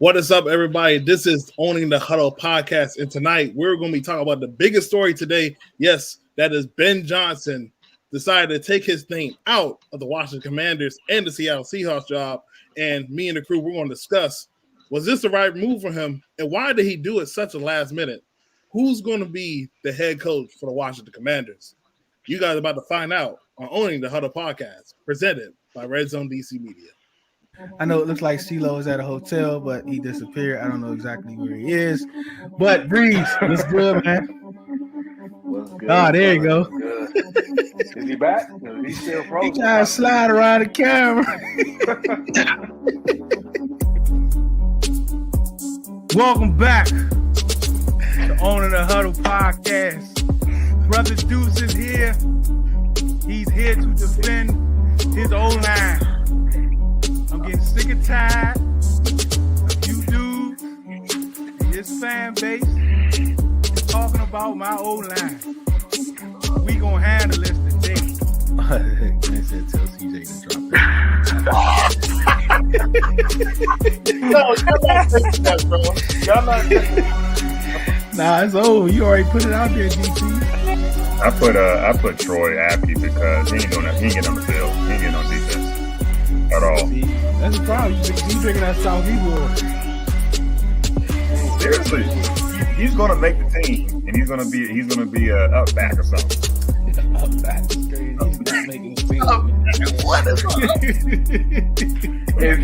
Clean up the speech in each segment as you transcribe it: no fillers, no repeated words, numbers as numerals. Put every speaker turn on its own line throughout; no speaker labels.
What is up, everybody? This is Owning the Huddle podcast, and tonight we're going to be talking about the biggest story today. Yes, that is Ben Johnson decided to take his name out of the Washington Commanders and the Seattle Seahawks job, and me and the crew, we're going to discuss, was this the right move for him, and why did he do it such a last minute? Who's going to be the head coach for the Washington Commanders? You guys are about to find out on Owning the Huddle podcast, presented by RedzonedcMedia.
I know it looks like Ceelo is at a hotel, but he disappeared. I don't know exactly where he is. But Breeze, what's good, man?
What's good?
Oh, there you go.
Is he back? Is he still frozen?
He trying to slide around the camera. Welcome back to Owning the Huddle podcast. Brother Deuce is here. He's here to defend his O-line. I'm getting sick and tired of you dudes and his fan base talking about my O-line. We gonna handle this today.
I said tell CJ to drop it.
No, y'all not fixing that, bro. Y'all not fixing that.
Nah, it's over. You already put it out there, GT.
I put Troy Apke because he ain't getting on the field. He ain't getting on defense at all.
See, that's the problem. You drinking that Southeast water.
Seriously, he's gonna make the team, and he's gonna be up back or something.
Up back is crazy. He's not making the team.
What is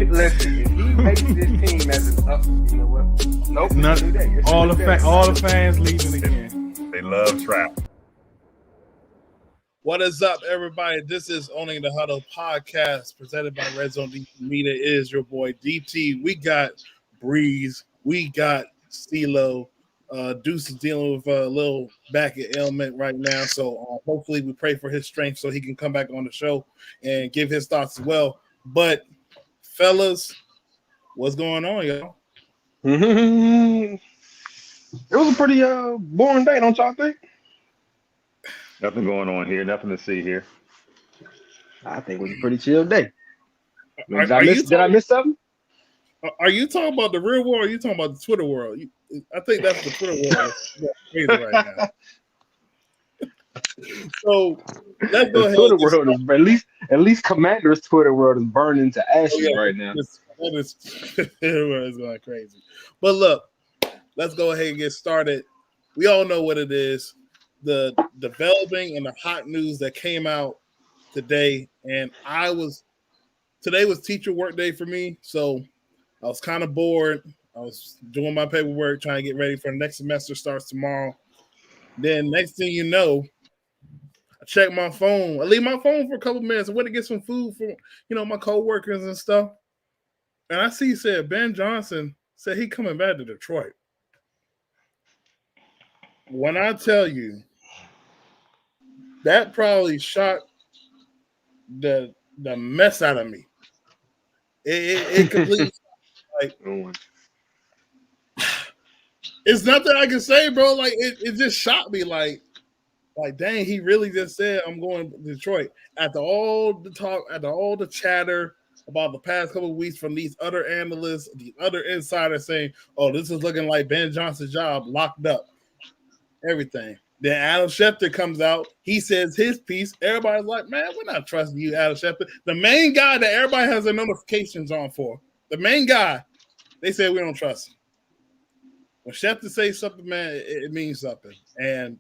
Listen, if he makes this team as an up, you know what? Nope.
All the fans leaving again.
They love trap.
What is up, everybody? This is Owning the Huddle podcast presented by RedzonedcMedia. It is your boy DT. We got Breeze. We got Ceelo. Deuce is dealing with a little back ailment right now, so hopefully we pray for his strength so he can come back on the show and give his thoughts as well. But fellas, what's going on, y'all?
It was a pretty boring day, don't y'all think?
Nothing going on here. Nothing to see here.
I think it was a pretty chill day. Did
I
I miss something?
Are you talking about the real world or are you talking about the Twitter world? I think that's the Twitter world. Crazy right now. So let's go ahead.
Twitter world is at least Commander's Twitter world is burning to ashes right now.
It's going crazy. But look, let's go ahead and get started. We all know what it is. The developing and the hot news that came out today, and today was teacher work day for me, so I was kind of bored. I was doing my paperwork, trying to get ready for the next semester starts tomorrow. Then next thing you know, I check my phone. I leave my phone for a couple minutes. I went to get some food for my coworkers and stuff, and I see said Ben Johnson said he coming back to Detroit. When I tell you, that probably shocked the mess out of me. It completely like it's nothing I can say, bro. Like it just shocked me. Like dang, he really just said I'm going to Detroit after all the talk, after all the chatter about the past couple of weeks from these other analysts, these other insiders saying, "Oh, this is looking like Ben Johnson's job locked up." Everything. Then Adam Schefter comes out. He says his piece. Everybody's like, man, we're not trusting you, Adam Schefter. The main guy that everybody has their notifications on for. The main guy, they say we don't trust him. When Schefter says something, man, it means something. And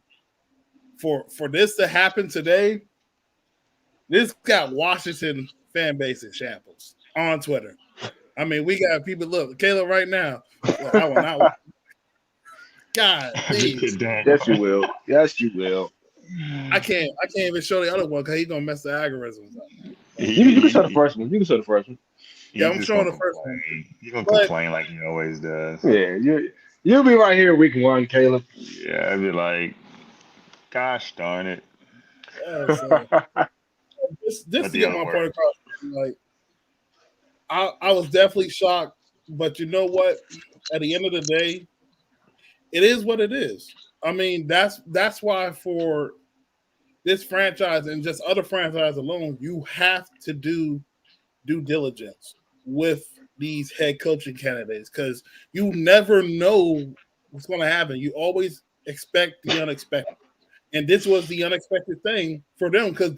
for this to happen today, this got Washington fan base in shambles on Twitter. I mean, we got people, look, Caleb right now. I will not God, please.
Yes, you will. Yes, you will.
I can't even show the other one because he's gonna mess the algorithms up.
You can show the first one.
Yeah, I'm showing the first one.
You're gonna complain like he always does.
Yeah, you'll be right here week one, Caleb.
Yeah, I'd be like, gosh darn it.
Yeah, so, this to get my point across. Like, I was definitely shocked, but you know what? At the end of the day, it is what it is. I mean, that's why for this franchise and just other franchises alone, you have to do due diligence with these head coaching candidates because you never know what's going to happen. You always expect the unexpected, and this was the unexpected thing for them because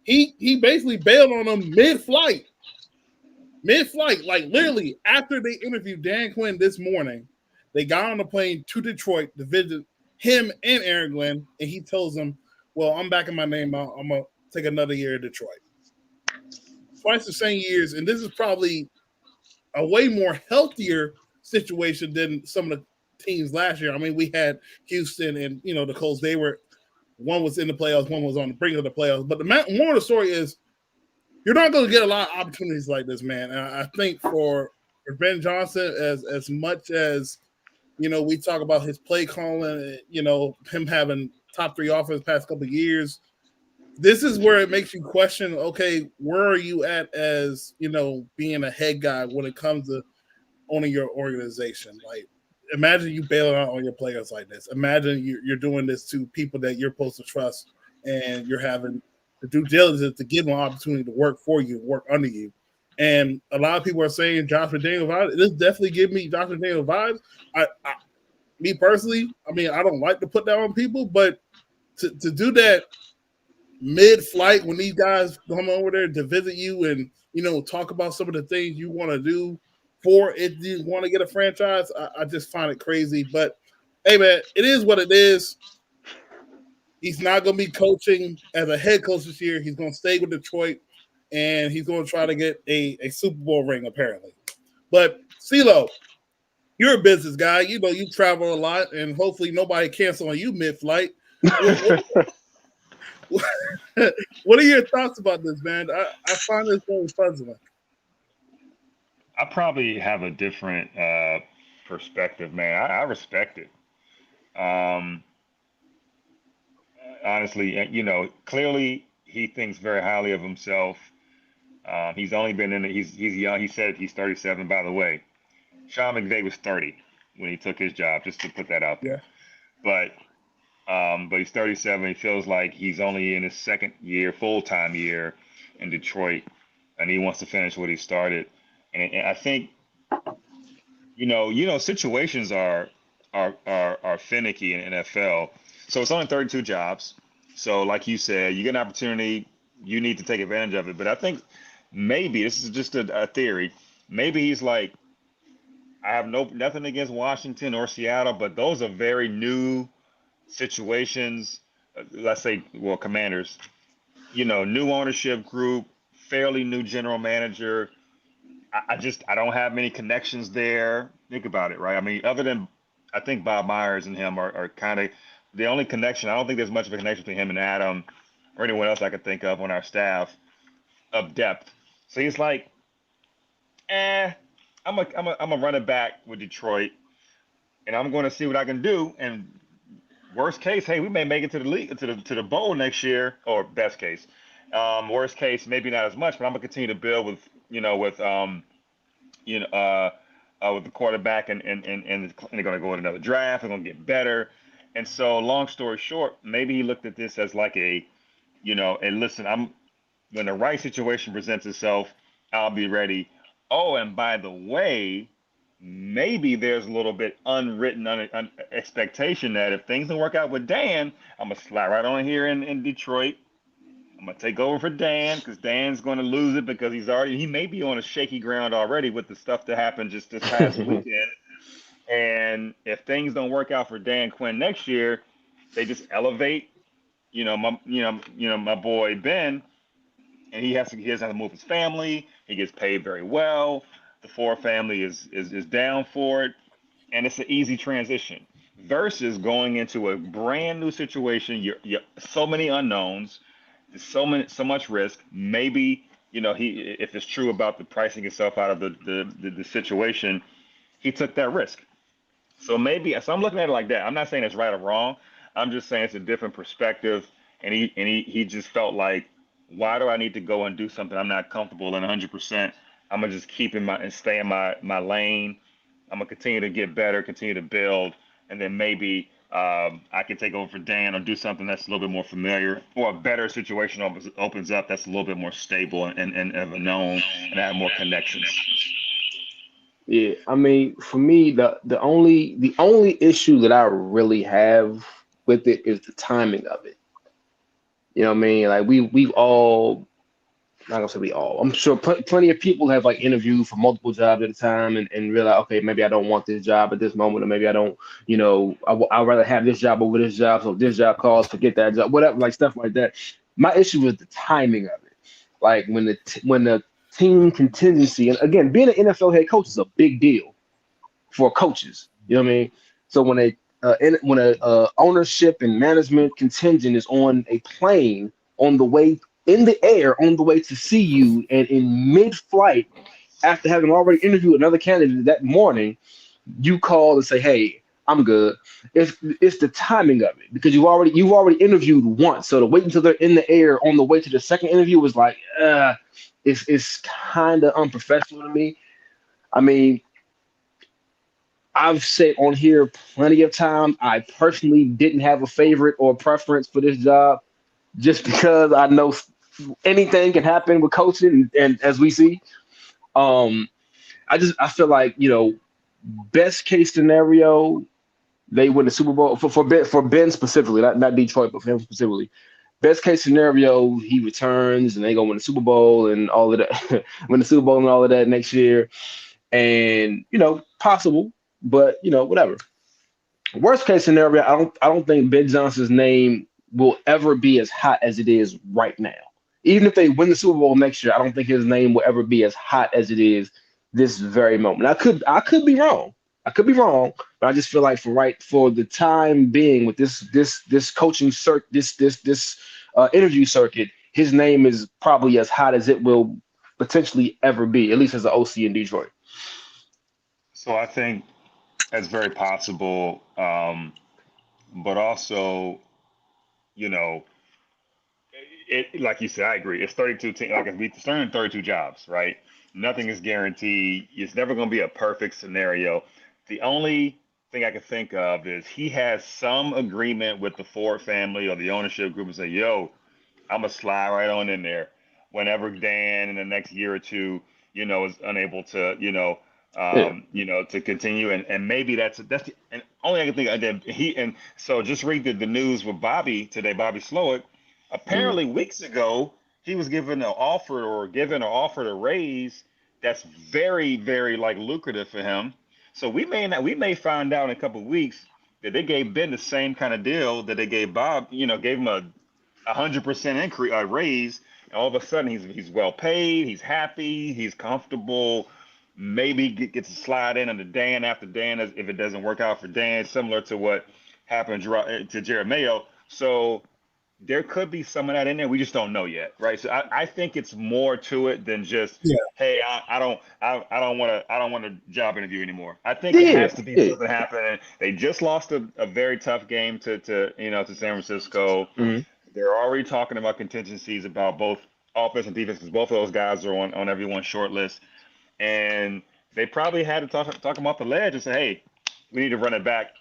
he basically bailed on them mid-flight, like literally after they interviewed Dan Quinn this morning. They got on the plane to Detroit to visit him and Aaron Glenn, and he tells them, "Well, I'm backing my name out. I'm gonna take another year in Detroit." Twice the same years, and this is probably a way more healthier situation than some of the teams last year. I mean, we had Houston and the Colts. They were one was in the playoffs, one was on the brink of the playoffs. But the more of the story is you're not going to get a lot of opportunities like this, man. And I think for Ben Johnson, as much as we talk about his play calling, him having top 3 offense past couple of years. This is where it makes you question, okay, where are you at as, being a head guy when it comes to owning your organization? Like, imagine you bailing out on your players like this. Imagine you're doing this to people that you're supposed to trust, and you're having the due diligence to give them an opportunity to work for you, work under you. And a lot of people are saying Josh McDaniel vibes. This definitely gives me Josh McDaniel vibes. Me personally, I mean, I don't like to put that on people, but to do that mid-flight when these guys come over there to visit you and talk about some of the things you want to do for it, you want to get a franchise, I just find it crazy. But hey, man, it is what it is. He's not going to be coaching as a head coach this year. He's going to stay with Detroit, and he's going to try to get a Super Bowl ring apparently. But Ceelo, you're a business guy. You travel a lot, and hopefully nobody cancel on you mid-flight. What are your thoughts about this, man? I find this very puzzling.
I probably have a different perspective, man. I respect it. Honestly, clearly he thinks very highly of himself. He's only been in it. He's young. He said he's 37, by the way. Sean McVay was 30 when he took his job, just to put that out there. Yeah. But he's 37. He feels like he's only in his second year, full-time year in Detroit, and he wants to finish what he started. And I think, situations are finicky in NFL. So it's only 32 jobs. So like you said, you get an opportunity, you need to take advantage of it. But I think maybe this is just a theory. Maybe he's like, I have nothing against Washington or Seattle, but those are very new situations. Let's say, Commanders, new ownership group, fairly new general manager. I don't have many connections there. Think about it, right? I mean, other than I think Bob Myers and him are kind of the only connection. I don't think there's much of a connection between him and Adam or anyone else I could think of on our staff of depth. So he's like, I'm a run it back with Detroit, and I'm going to see what I can do. And worst case, hey, we may make it to the league, to the bowl next year, or best case. Worst case, maybe not as much, but I'm gonna continue to build with the quarterback, and they're gonna go in another draft. They're gonna get better. And so, long story short, maybe he looked at this as like and listen, when the right situation presents itself, I'll be ready. Oh, and by the way, maybe there's a little bit unwritten expectation that if things don't work out with Dan, I'm going to slide right on here in Detroit. I'm going to take over for Dan because Dan's going to lose it because he may be on a shaky ground already with the stuff that happened just this past weekend. And if things don't work out for Dan Quinn next year, they just elevate, my boy Ben, and he doesn't have to move his family. He gets paid very well. The Ford family is down for it, and it's an easy transition versus going into a brand new situation. You're so many unknowns, so much risk. Maybe if it's true about the pricing itself out of the situation, he took that risk. So I'm looking at it like that. I'm not saying it's right or wrong. I'm just saying it's a different perspective, and he just felt like, why do I need to go and do something I'm not comfortable in 100%? I'm gonna just stay in my lane. I'm gonna continue to get better, continue to build, and then maybe I can take over for Dan or do something that's a little bit more familiar, or a better situation opens up that's a little bit more stable and of a known, and I have more connections.
Yeah, I mean, for me, the only issue that I really have with it is the timing of it. You know what I mean? Like we've all not gonna say we all. I'm sure plenty of people have like interviewed for multiple jobs at a time and realize, okay, maybe I don't want this job at this moment, or maybe I don't, I'd rather have this job over this job. So if this job calls, forget that job, whatever, like stuff like that. My issue is the timing of it. Like when the team contingency, and again, being an NFL head coach is a big deal for coaches. You know what I mean? So when a ownership and management contingent is on a plane on the way in the air on the way to see you, and in mid-flight, after having already interviewed another candidate that morning, you call and say, "Hey, I'm good." It's the timing of it because you've already interviewed once, so to wait until they're in the air on the way to the second interview was like, it's kind of unprofessional to me. I mean, I've said on here plenty of times I personally didn't have a favorite or preference for this job just because I know anything can happen with coaching, and as we see, um, I feel like best case scenario they win the Super Bowl for Ben specifically, not Detroit, but for him specifically. Best case scenario, he returns and they go win the Super Bowl and all of that, win the Super Bowl and all of that next year, and possible, but whatever. Worst case scenario, I don't think Ben Johnson's name will ever be as hot as it is right now. Even if they win the Super Bowl next year, I don't think his name will ever be as hot as it is this very moment. I could be wrong. I could be wrong, but I just feel like for the time being with this coaching this interview circuit, his name is probably as hot as it will potentially ever be, at least as an OC in Detroit.
So I think that's very possible. But also, you know, it like you said, I agree. It's 32 teams. Like it's turning 32 jobs, right? Nothing is guaranteed. It's never going to be a perfect scenario. The only thing I can think of is he has some agreement with the Ford family or the ownership group and say, "Yo, I'm gonna slide right on in there." Whenever Dan in the next year or two, is unable to,
Yeah.
to continue, and maybe that's the and only I can think of that he and so just read the news with Bobby today, Bobby Slowick.
Mhm.
Apparently, weeks ago, he was given or offered a raise that's very, very like lucrative for him. So we may find out in a couple of weeks that they gave Ben the same kind of deal that they gave Bob. Gave him a 100% increase, raise. And all of a sudden, he's well paid, he's happy, he's comfortable. Maybe gets a slide in under Dan after Dan if it doesn't work out for Dan, similar to what happened to Jared Mayo. So there could be some of that in there. We just don't know yet, right? So I think it's more to it than just,
Yeah,
hey, I don't want a job interview anymore. I think it
Yeah,
has to be
yeah.
something happening. They just lost a very tough game to San Francisco.
Mhm.
They're already talking about contingencies about both offense and defense because both of those guys are on everyone's short list, and they probably had to talk them off the ledge and say, hey, we need to run it back.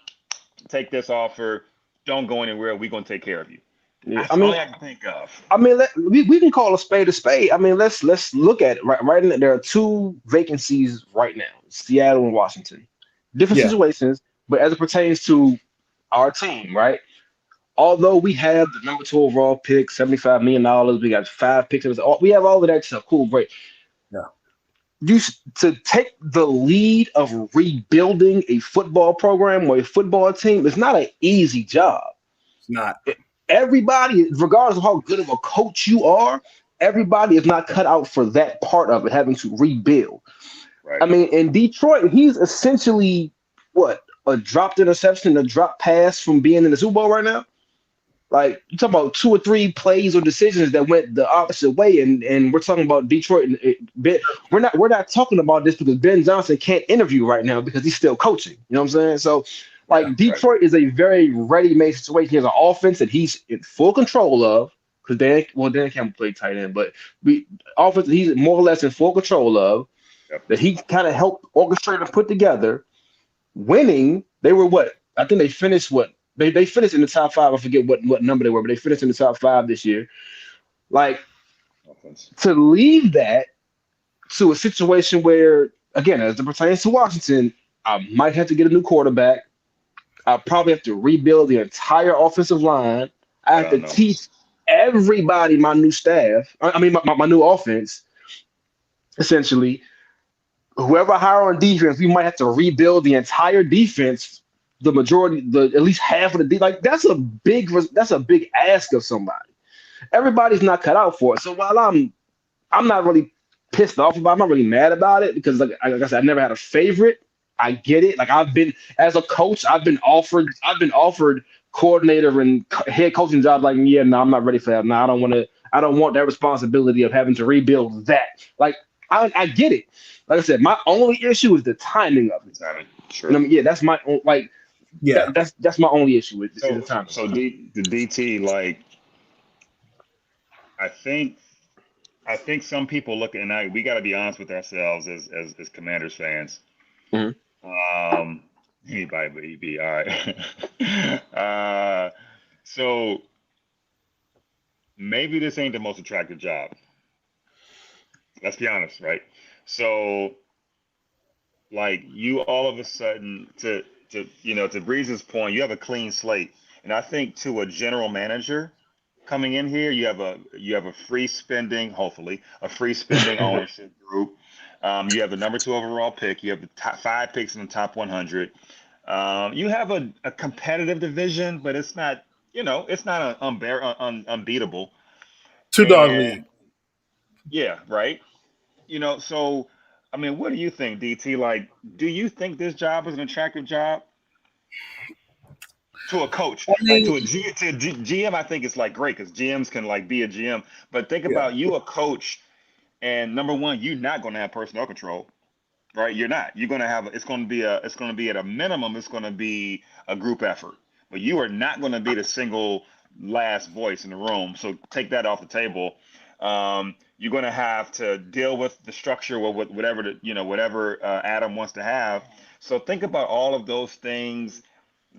Take this offer. Don't go anywhere. We're gonna take care of you.
Yeah.
That's all I can think of.
We can call a spade a spade. I mean, let's look at it. Right in there are two vacancies right now, Seattle and Washington. Different
yeah,
situations, but as it pertains to our team, right? Although we have the number two overall pick, $75 million, we got five picks. We have all of that stuff. Cool, great.
yeah.
To take the lead of rebuilding a football program or a football team is not an easy job.
It's not.
Everybody, regardless of how good of a coach you are, everybody is not cut out for that part of it, having to rebuild.
Right.
I mean, in Detroit, he's essentially what, a dropped interception, a drop pass from being in the Super Bowl right now. Like you talking about two or three plays or decisions that went the opposite way, and we're talking about Detroit. And we're not talking about this because Ben Johnson can't interview right now because he's still coaching. You know what I'm saying? So
Yeah,
like
Right.
Detroit is a very ready-made situation. He has an offense that he's in full control of because Dan Campbell played tight end, but offense that he's more or less in full control of
Yep.
that he kind of helped orchestrate and put together. Winning, they were what? I think they finished what? They finished in the top five. I forget what number they were, but they finished in the top five this year. Like
Offense.
to leave that to a situation where again, as it pertains to Washington, I might have to get a new quarterback. I probably have to rebuild the entire offensive line. I
I
have to
don't know.
teach everybody my new staff. I mean, my new offense. Essentially, whoever I hire on defense, we might have to rebuild the entire defense. The majority, at least half of the like that's a big ask of somebody. Everybody's not cut out for it. So while I'm not really pissed off about it, I'm not really mad about it because like I said, I never had a favorite. I get it. Like I've been as a coach, I've been offered coordinator and head coaching jobs. Like, yeah, no, I'm not ready for that. No, I don't want to. I don't want that responsibility of having to rebuild that. Like, I get it. Like I said, my only issue is the timing of it.
Timing. Sure.
And I mean, yeah, that's my own. Like,
Yeah.
that's my only issue with
So,
the timing.
so the DT, like, I think some people look at, and we got to be honest with ourselves as Commanders fans.
Mhm.
Anybody but EB, all right. So maybe this ain't the most attractive job. Let's be honest, right? So, like, you all of a sudden, to Breeze's point, you have a clean slate, and I think to a general manager coming in here, you have a free spending, hopefully a free spending ownership group. You have the number 2 overall pick. You have the top 5 picks in the top 100. You have a competitive division, but it's not, it's not unbeatable.
2-dog
And
league.
yeah, right. So I mean, what do you think, DT? Like, do you think this job is an attractive job to a coach?
I
Like
mean,
to a GM, I think it's like great because GMs can like be a GM. But think
yeah.
about you, a coach, and number one, you're not going to have personnel control, right? You're not. You're going to have. It's going to be at a minimum. It's going to be a group effort. But you are not going to be the single last voice in the room. So take that off the table. You're going to have to deal with the structure or whatever Adam wants to have. So think about all of those things.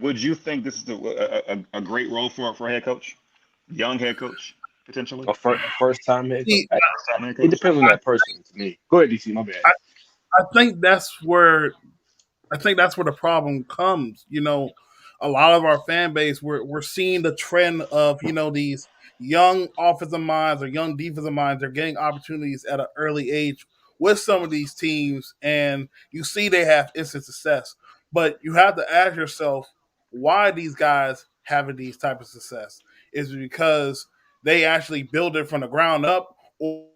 Would you think this is a great role for a head coach, young head coach potentially?
A first time head coach.
See,
It depends on that person. To me, go ahead, DC. My bad.
I think that's where the problem comes. A lot of our fan base, we're seeing the trend of these young offensive minds or young defensive minds. They're getting opportunities at an early age with some of these teams, and you see they have instant success. But you have to ask yourself why these guys having these type of success. Is it because they actually build it from the ground up, or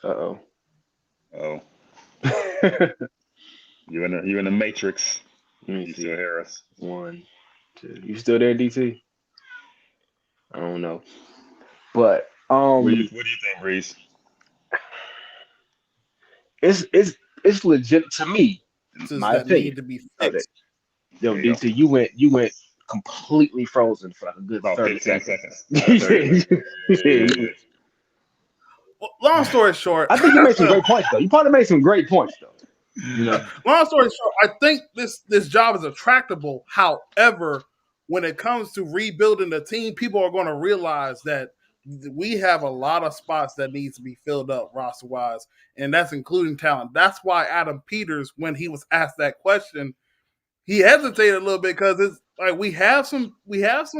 Uh-oh.
Oh, you in the matrix.
Let me
You
see.
still hear us?
1, 2. You still there, DC? I don't know, but
What do you think, Reese?
it's legit to me. My
that
opinion.
need to be
Of it.
fixed?
Yo,
There you
DT, you went completely frozen for like a good
About
30
15
seconds.
seconds.
Yeah.
Well, long story short,
I think you made some great points, though. You probably made some great points, though.
long story short, I think this job is attractable. However, when it comes to rebuilding the team, people are going to realize that we have a lot of spots that needs to be filled up roster wise, and that's including talent. That's why Adam Peters, when he was asked that question, he hesitated a little bit because it's like we have some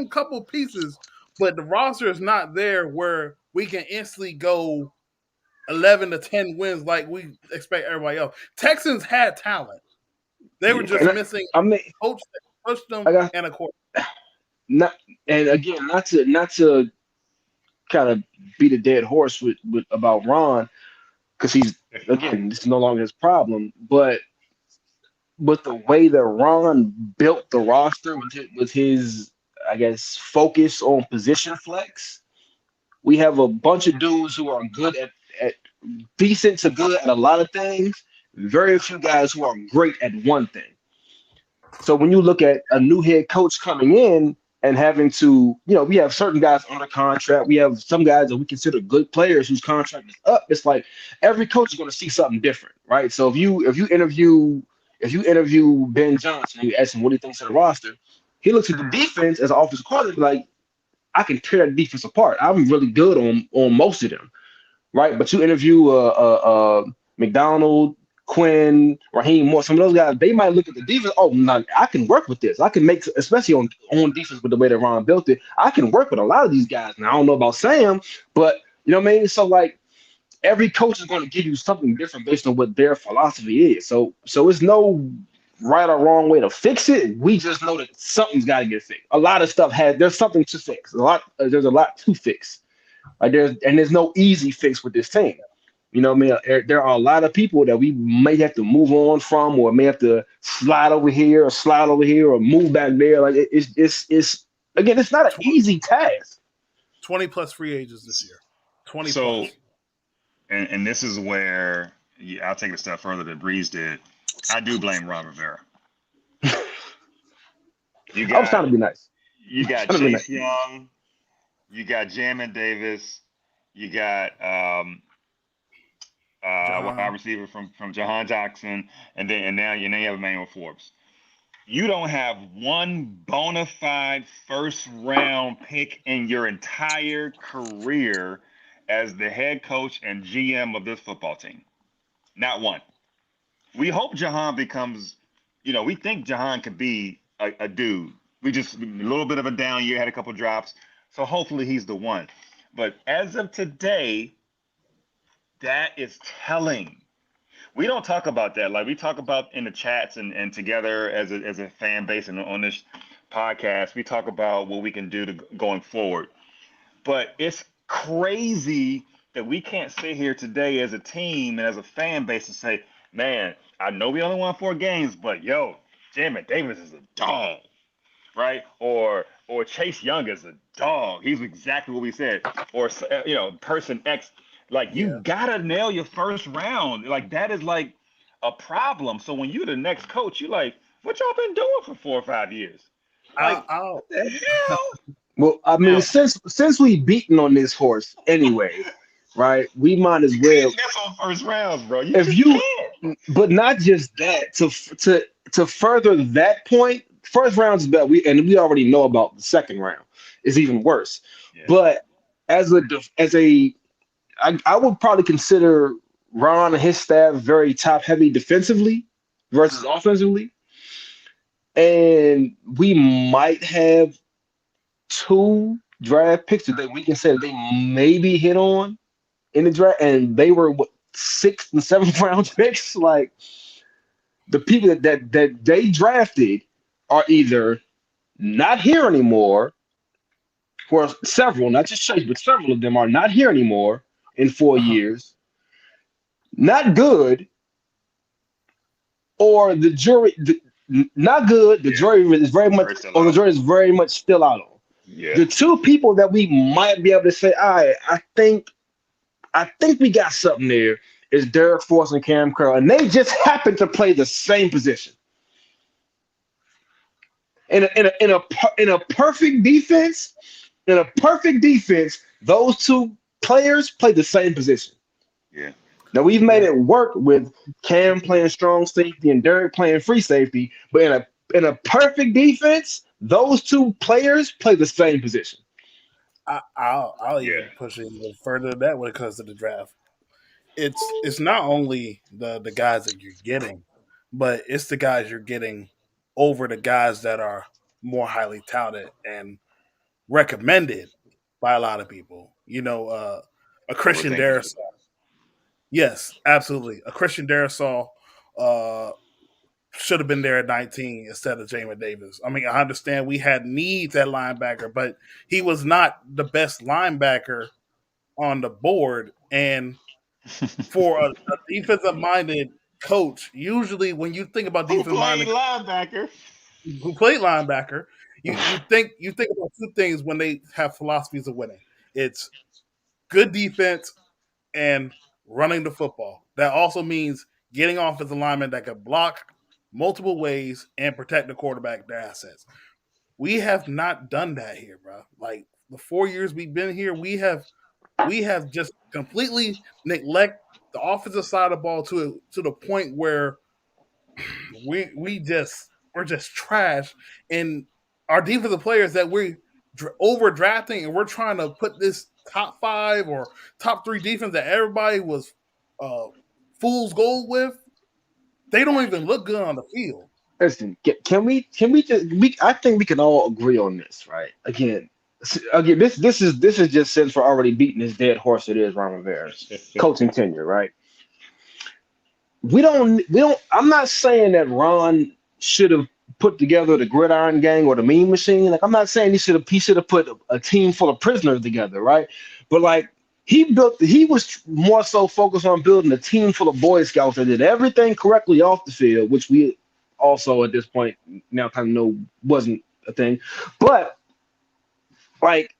couple pieces, but the roster is not there where we can instantly go 11 to 10 wins like we expect everybody else. Texans had talent. They were just missing
I mean,
coach that pushed them and a quarterback.
Not to kind of beat a dead horse with about Ron, because this is no longer his problem, but the way that Ron built the roster with his I guess focus on position flex, we have a bunch of dudes who are good at decent to good at a lot of things. Very few guys who are great at one thing. So when you look at a new head coach coming in and having to, we have certain guys under contract. We have some guys that we consider good players whose contract is up. It's like every coach is going to see something different, right? So if you interview Ben Johnson and you ask him what he thinks of the roster, he looks at the defense as an offensive coordinator like, I can tear that defense apart. I'm really good on most of them. right? But you interview McDonald, Quinn, Raheem Moore, some of those guys, they might look at the defense. Oh, no, I can work with this. I can make, especially on defense with the way that Ron built it. I can work with a lot of these guys. Now I don't know about Sam, but you know what I mean. So like every coach is going to give you something different based on what their philosophy is. So it's no right or wrong way to fix it. We just know that something's got to get fixed. A lot of stuff there's something to fix. There's a lot to fix. Like there's no easy fix with this team. You know what I mean? There are a lot of people that we may have to move on from, or may have to slide over here, or move back there. Like it's again, it's not an easy task.
20 plus free agents this year. 20
So,
plus.
and this is where I'll take it a step further than Breeze did. I do blame Ron Rivera.
I was trying to be nice.
You got Chase Young, you got Jamin Davis, you got wide receiver from Jahan Jackson, and now you have Emmanuel Forbes. You don't have one bona fide first round pick in your entire career as the head coach and GM of this football team. Not one. We hope Jahan becomes, we think Jahan could be a dude. We just a little bit of a down year, had a couple drops. So hopefully he's the one. But as of today, that is telling. We don't talk about that. Like we talk about in the chats and together as a fan base and on this podcast, we talk about what we can do going forward. But it's crazy that we can't sit here today as a team and as a fan base and say, man, I know we only won 4 games, but Jamin Davis is a dog, right? Or Chase Young is a dog. He's exactly what we said. Or person X. Like you gotta nail your first round. Like that is like a problem. So when you're the next coach, you're like, what y'all been doing for 4 or 5 years? Like what the hell?
Well, I mean, since we beaten on this horse anyway, right? We might as well.
That's on first rounds, bro.
But not just that. To further that point, first round is better. We already know about the second round. It's even worse. Yeah. But I would probably consider Ron and his staff very top heavy defensively versus offensively. And we might have 2 draft picks that we can say that they maybe hit on in the draft. And they were 6th and 7th round picks. Like the people that they drafted are either not here anymore, or several, not just Chase, but several of them are not here anymore in 4 years, not good, or the jury, not good. The jury is very much, or the jury is very much still out on.
Yeah.
The 2 people that we might be able to say, all right, I think we got something there is Derek Force and Cam Curl, and they just happen to play the same position. In a perfect defense, those 2 players play the same position.
Yeah.
Now we've made it work with Cam playing strong safety and Derek playing free safety, but in a perfect defense, those 2 players play the same position.
I'll even push it even further than that when it comes to the draft. It's not only the guys that you're getting, but it's the guys you're getting over the guys that are more highly touted and recommended by a lot of people. A Christian Darrisaw. Yes, absolutely. A Christian Darrisaw should have been there at 19 instead of Jamin Davis. I mean, I understand we had needs at linebacker, but he was not the best linebacker on the board. And for a defensive-minded coach, usually when you think about defensive-minded
linebacker,
who played linebacker, you think about 2 things when they have philosophies of winning. It's good defense and running the football. That also means getting offensive linemen that can block multiple ways and protect the quarterback, their assets. We have not done that here, bro. Like the 4 years we've been here, we have just completely neglect the offensive side of the ball to the point where we're just trash. And our defensive players that we're overdrafting and we're trying to put this top 5 or top 3 defense that everybody was fool's gold with, they don't even look good on the field.
Listen, can we just I think we can all agree on this, right? Again, this is just since we're already beating this dead horse. It is Ron Rivera's coaching tenure, right? We don't. I'm not saying that Ron should have put together the gridiron gang or the mean machine. Like, I'm not saying he should have put a team full of prisoners together, right? But like, he was more so focused on building a team full of Boy Scouts that did everything correctly off the field, which we also at this point now kind of know wasn't a thing. But like,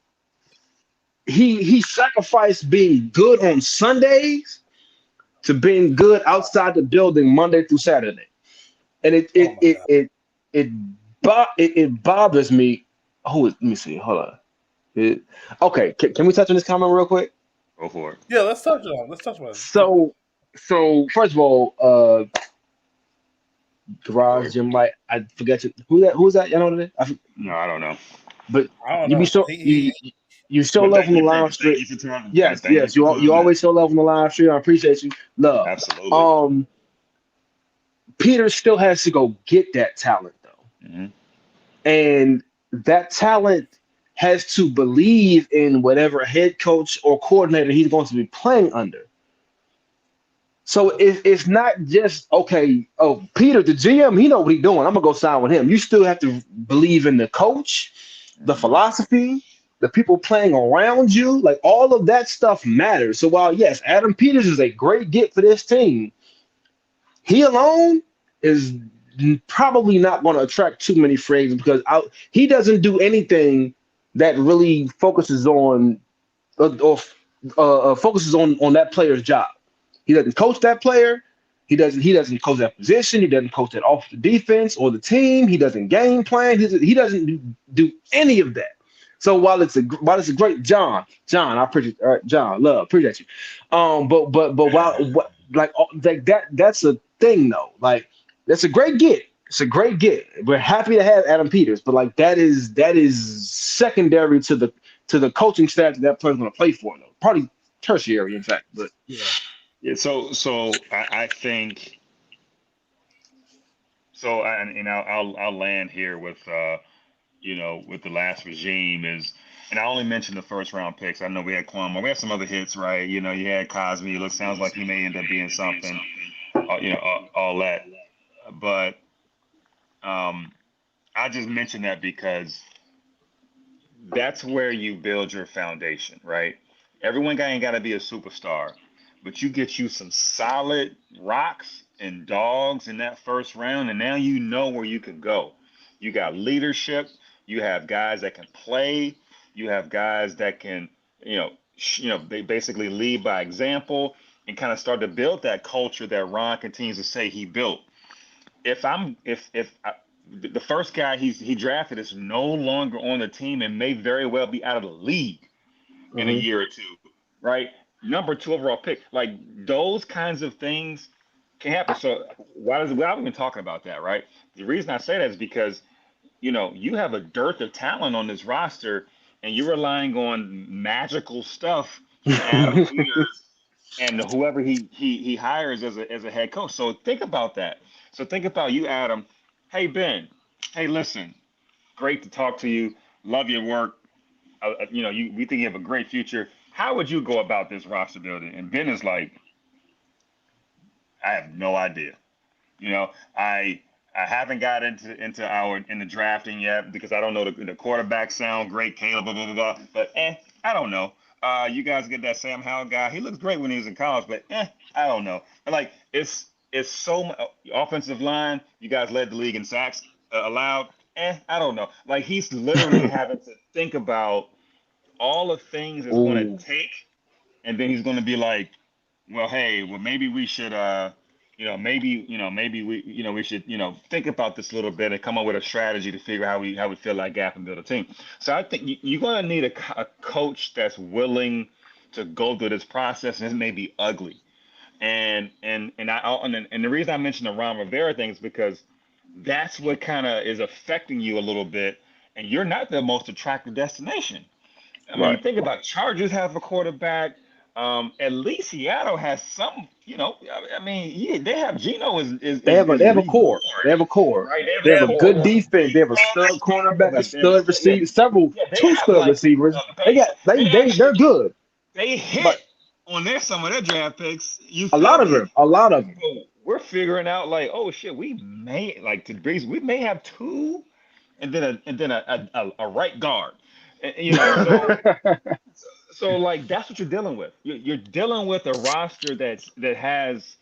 he sacrificed being good on Sundays to being good outside the building Monday through Saturday, and it bothers me. Let me see. Hold on. Okay, can we touch on this comment real quick?
Go for it.
Yeah, let's touch on it.
So first of all, Garage Gym Light. I forget who's that? You know what it is?
No, I don't know.
But
I don't
you
know.
be so you show love on the live stream. Yes, you always show love on the live stream. I appreciate you. Love.
Absolutely.
Peter still has to go get that talent though.
Mm-hmm.
And that talent has to believe in whatever head coach or coordinator he's going to be playing under. So it's not just, okay, oh, Peter, the GM, he know what he's doing. I'm going to go sign with him. You still have to believe in the coach, the philosophy, the people playing around you. Like, all of that stuff matters. So while, yes, Adam Peters is a great get for this team, he alone is probably not going to attract too many free agents because he doesn't do anything that really focuses on focuses on that player's job. He doesn't coach that player. He doesn't coach that position. He doesn't coach that off the defense or the team. He doesn't game plan. He doesn't do any of that. So while it's a great John, I appreciate John, love, appreciate you. But that's a thing though. Like, that's a great get. It's a great get. We're happy to have Adam Peters, but like, that is secondary to the coaching staff that player's going to play for though. Probably tertiary, in fact. But
yeah. So I think. So and I'll land here with with the last regime is, and I only mentioned the first round picks. I know we had Cuomo, we had some other hits, right? You had Cosme. Sounds like he may end up being something. All that, but I just mentioned that because that's where you build your foundation, right? Everyone ain't got to be a superstar, but you get you some solid rocks and dogs in that first round, and now you know where you can go. You got leadership. You have guys that can play. You have guys that can, they basically lead by example and kind of start to build that culture that Ron continues to say he built. If the first guy he drafted is no longer on the team and may very well be out of the league in a year or two, right? Number 2 overall pick, like, those kinds of things can happen. So why have we been talking about that, right? The reason I say that is because you have a dearth of talent on this roster, and you're relying on magical stuff from Adam Peters and whoever he hires as a head coach. So think about that. So think about you, Adam. Hey, Ben. Hey, listen. Great to talk to you. Love your work. We think you have a great future. How would you go about this roster building? And Ben is like, I have no idea. I haven't got into the drafting yet because I don't know the quarterback sound great, Caleb, blah, blah, blah, blah. But I don't know. You guys get that Sam Howell guy. He looks great when he was in college, but I don't know. But like, it's so offensive line. You guys led the league in sacks allowed. I don't know. Like, he's literally having to think about all the things it's going to take, and then he's going to be like, well, maybe we should maybe we should think about this a little bit and come up with a strategy to figure out how we fill that gap and build a team. So I think you're going to need a coach that's willing to go through this process, and it may be ugly. And the reason I mentioned the Ron Rivera thing is because that's what kind of is affecting you a little bit, and you're not the most attractive destination. I mean, think about Chargers have a quarterback. At least Seattle has some. I mean, yeah, they have Geno
they have a
reborn,
core. They have a core.
right?
They have a
core.
good defense. They have a stud cornerback, a stud receiver,
They
two
have
stud receivers. They're good.
They hit
But
on some of their draft picks. You
a
feel
lot of
me?
them. A lot of them.
So we're figuring out like, oh shit, we may like to Breeze. We may have two, and then a right guard. So like that's what you're dealing with. You're dealing with a roster that has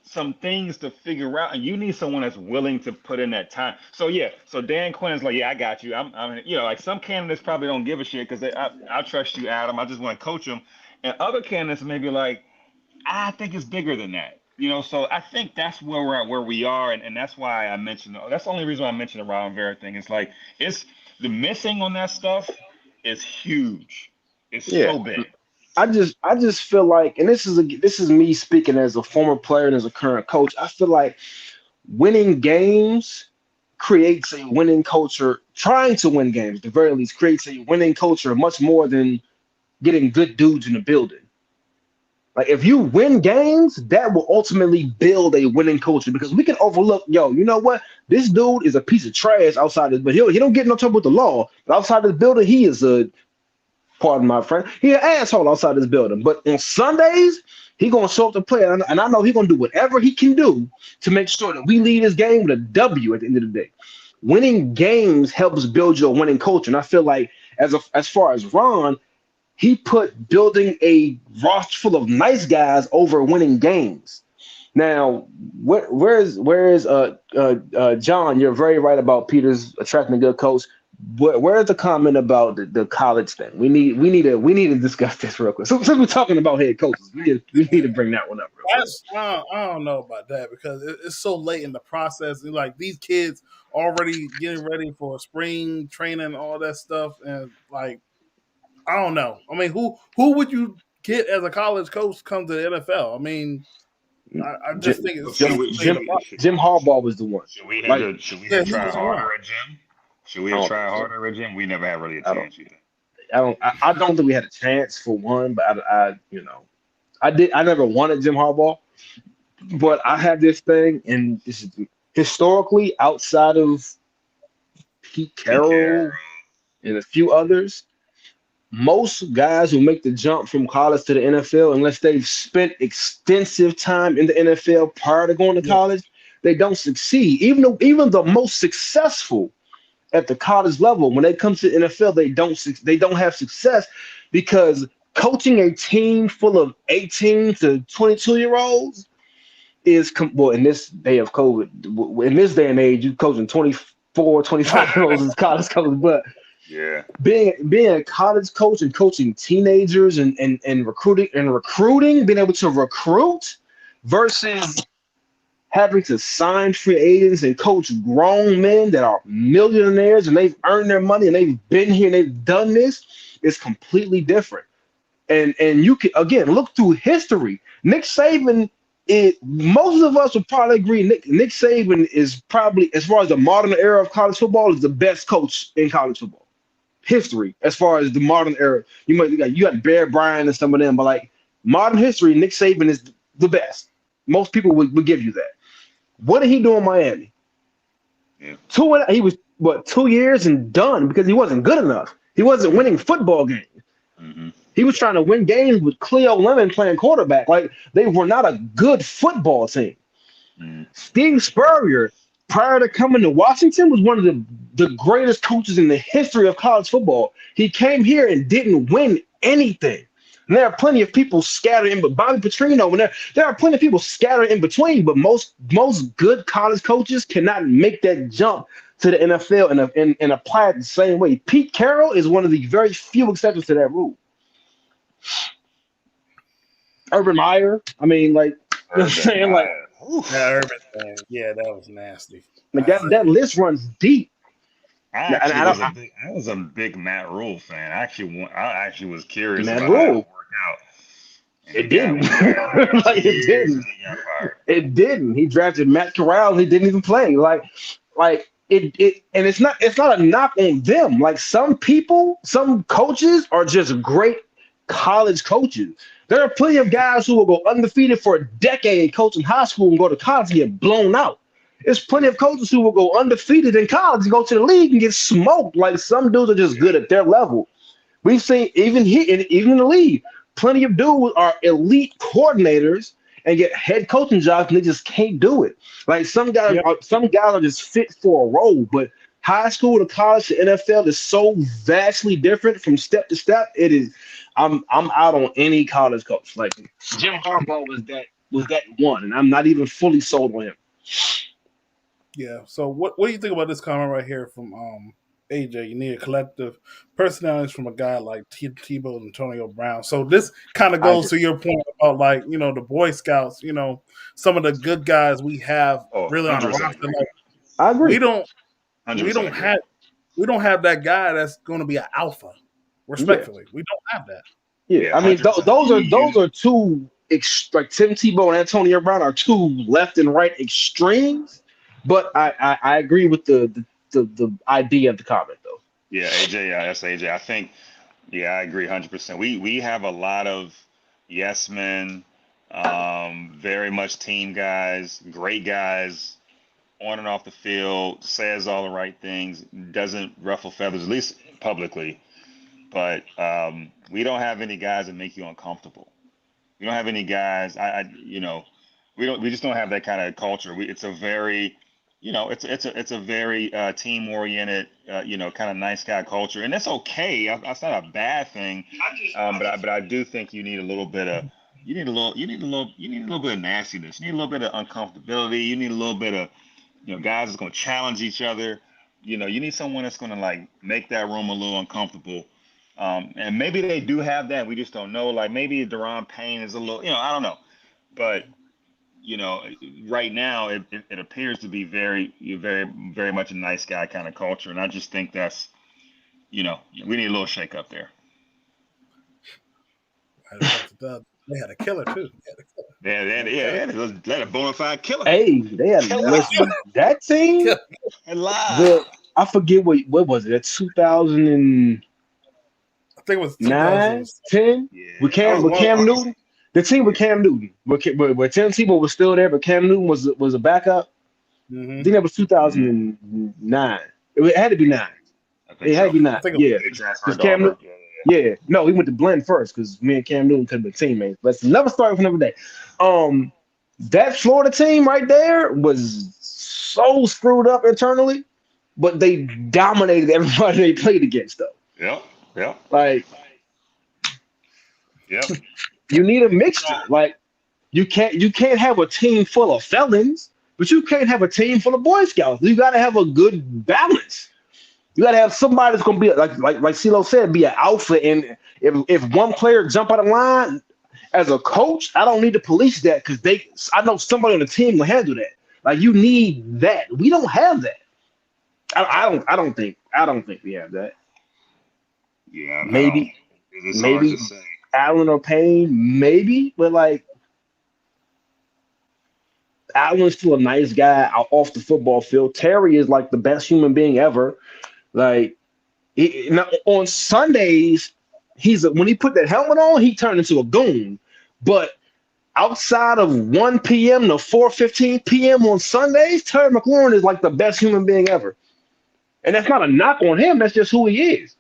some things to figure out, and you need someone that's willing to put in that time. So yeah, so Dan Quinn is like, yeah, I got you. I'm like some candidates probably don't give a shit because I trust you, Adam. I just want to coach them, and other candidates may be like, I think it's bigger than that. So I think that's where we're at, where we are, and that's why I mentioned. That's the only reason why I mentioned the Ron Vera thing. It's like it's the missing on that stuff is huge. It's so big.
I just feel like, and this is me speaking as a former player and as a current coach. I feel like winning games creates a winning culture. Trying to win games, at the very least, creates a winning culture much more than getting good dudes in the building. Like if you win games, that will ultimately build a winning culture because we can overlook, you know what? This dude is a piece of trash outside this, but he don't get no trouble with the law. But outside this building, he is pardon my friend, he an asshole outside this building. But on Sundays, he gonna show up to play, and I know he gonna do whatever he can do to make sure that we lead this game with a W at the end of the day. Winning games helps build your winning culture, and I feel like as far as Ron, he put building a roster full of nice guys over winning games. Now, where's John? You're very right about Peters attracting a good coach. Where's the comment about the college thing? We need to discuss this real quick. So since we're talking about head coaches, we need to bring that one up.
I don't know about that because it's so late in the process. Like these kids already getting ready for spring training, all that stuff, and like I don't know. I mean, who would you get as a college coach come to the NFL? I mean, I just think it's
Jim Harbaugh was the one.
Should we have tried harder at Jim? Should we have tried harder at Jim? We never had really a chance either.
I don't think we had a chance for one, but I never wanted Jim Harbaugh, but I have this thing, and this is historically outside of Pete Carroll and a few others. Most guys who make the jump from college to the NFL, unless they've spent extensive time in the NFL prior to going to college, they don't succeed. Even the most successful at the college level, when they come to the NFL, they don't have success because coaching a team full of 18 to 22-year-olds is in this day of COVID, in this day and age, you coaching 24, 25-year-olds as college coaches, but
yeah,
being a college coach and coaching teenagers and recruiting, being able to recruit versus having to sign free agents and coach grown men that are millionaires and they've earned their money and they've been here and they've done this is completely different. And you can again look through history. Nick Saban most of us would probably agree Nick Saban is probably, as far as the modern era of college football, is the best coach in college football history. As far as the modern era, you got Bear Bryant and some of them, but like modern history, Nick Saban is the best. Most people would give you that. What did he do in Miami?
Yeah.
He was 2 years and done because he wasn't good enough. He wasn't winning football games.
Mm-hmm.
He was trying to win games with Cleo Lemon playing quarterback. Like they were not a good football team.
Mm-hmm.
Steve Spurrier, prior to coming to Washington, was one of the greatest coaches in the history of college football. He came here and didn't win anything. And there are plenty of people scattered in, but Bobby Petrino, there are plenty of people scattered in between, but most good college coaches cannot make that jump to the NFL and apply it the same way. Pete Carroll is one of the very few exceptions to that rule. Urban Meyer, I mean, like, you know what I'm saying? Like,
Urban thing. Yeah, that was nasty.
Like that list runs deep.
I was a big Matt Rule fan. I actually was curious
Matt
about
Rule.
how it worked out.
It didn't. Like it didn't. It didn't. He drafted Matt Corral. He didn't even play. Like and it's not a knock on them. Like some coaches are just great college coaches. There are plenty of guys who will go undefeated for a decade coaching high school and go to college and get blown out. There's plenty of coaches who will go undefeated in college and go to the league and get smoked. Like some dudes are just good at their level. We've seen even in the league, plenty of dudes are elite coordinators and get head coaching jobs and they just can't do it. Like some guys are just fit for a role, but high school to college to NFL is so vastly different from step to step. It is. I'm out on any college coach. Like Jim Harbaugh was that one, and I'm not even fully sold on him.
Yeah. So what do you think about this comment right here from AJ? You need a collective personalities from a guy like Tebow and Antonio Brown. So this kind of goes to your point about like, you know, the Boy Scouts, you know, some of the good guys we have really on the roster. Like,
I agree.
We don't have that guy that's going to be an alpha. Respectfully, we don't have that.
Yeah, I mean those are two like Tim Tebow and Antonio Brown are two left and right extremes. But I agree with the idea of the comment though.
Yeah, AJ, that's AJ. I think, I agree 100%. We have a lot of yes men, very much team guys, great guys, on and off the field, says all the right things, doesn't ruffle feathers, at least publicly. But we don't have any guys that make you uncomfortable. We don't have any guys. We just don't have that kind of culture. It's a very it's a very team oriented, kind of nice guy culture, and that's okay. That's not a bad thing. But I do think you need a little bit of bit of nastiness. You need a little bit of uncomfortability. You need a little bit of guys that's going to challenge each other. You need someone that's going to like make that room a little uncomfortable. And maybe they do have that. We just don't know. Like maybe Daron Payne is a little, I don't know, but. Right now it appears to be very, very much a nice guy kind of culture, and I just think that's, we need a little shake up there.
They had a killer too.
They had a bona fide killer.
Hey, they had that team. I forget what was it? 2000 and
I think it was
10 with Cam Newton. The team with Cam Newton, where Tim Tebow was still there, but Cam Newton was a backup.
Mm-hmm.
I think that was 2009. It had to be 9. It had to be 9. Yeah, because Cam Newton. Yeah, no, he went to Blend first because me and Cam Newton could have been teammates. But it's another story for another day. That Florida team right there was so screwed up internally, but they dominated everybody they played against, though.
Yeah.
Like.
Yep.
You need a mixture. Like you can't have a team full of felons, but you can't have a team full of Boy Scouts. You got to have a good balance. You got to have somebody that's going to be like Ceelo said, be an alpha. And if one player jump out of line, as a coach, I don't need to police that because I know somebody on the team will handle that. Like you need that. We don't have that. I don't think we have that.
Yeah.
Maybe. Allen or Payne, maybe, but like Allen's still a nice guy off the football field. Terry is like the best human being ever. Like on Sundays, when he put that helmet on, he turned into a goon. But outside of 1 p.m. to 4:15 p.m. on Sundays, Terry McLaurin is like the best human being ever. And that's not a knock on him. That's just who he is.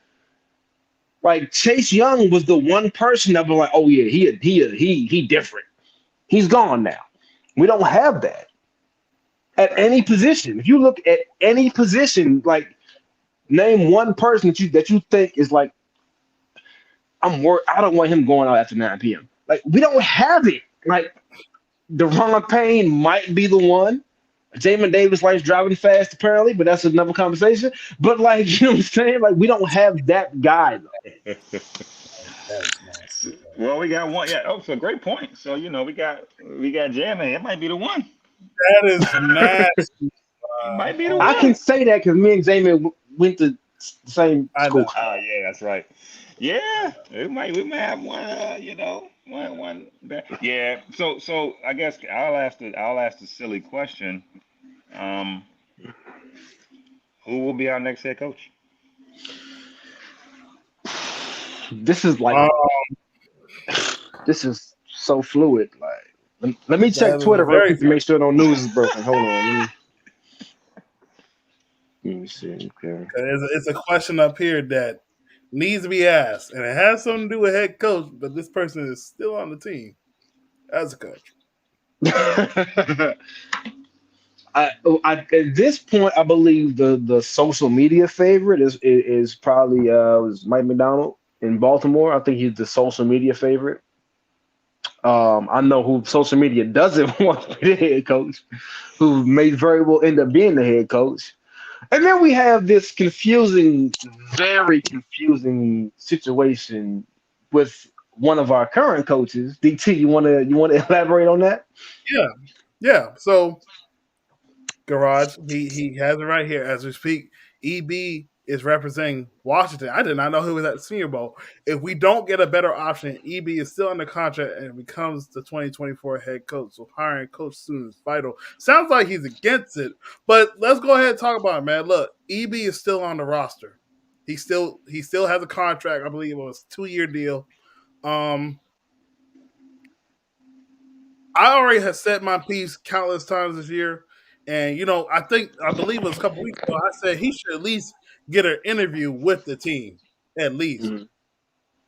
Like Chase Young was the one person that was like, oh yeah, he different. He's gone now. We don't have that at any position. If you look at any position, like name one person that you think is like, I don't want him going out after 9 p.m. Like we don't have it. Like Daron Payne might be the one. Jamin Davis likes driving fast, apparently, but that's another conversation. But like, you know what I'm saying? Like, we don't have that guy.
Well, we got one. Yeah. Oh, so great point. So we got Jamin. It might be the one.
That is nasty.
It might be the one.
I can say that because me and Jamin went to the same school.
Oh, yeah, that's right. Yeah, we might have one. One. Yeah. So I guess I'll ask the silly question. Who will be our next head coach?
This is like this is so fluid. Like, let me check
That is a
Twitter real
very
quick to make sure no news is broken. Hold on. Let me see. Okay.
it's a question up here that needs to be asked, and it has something to do with head coach, but this person is still on the team as a coach.
At this point, I believe the social media favorite is probably was Mike McDonald in Baltimore. I think he's the social media favorite. I know who social media doesn't want to be the head coach, who may very well end up being the head coach. And then we have this very confusing situation with one of our current coaches. DT, you want to elaborate on that?
Yeah. So Garage, he has it right here as we speak. EB is representing Washington. I did not know he was at the Senior Bowl. If we don't get a better option, EB is still under contract and becomes the 2024 head coach. So hiring coach soon is vital. Sounds like he's against it, but let's go ahead and talk about it, man. Look, EB is still on the roster. He still has a contract. I believe it was a 2-year deal. I already have said my piece countless times this year. And, I believe it was a couple weeks ago, I said he should at least get an interview with the team, at least.
Mhm.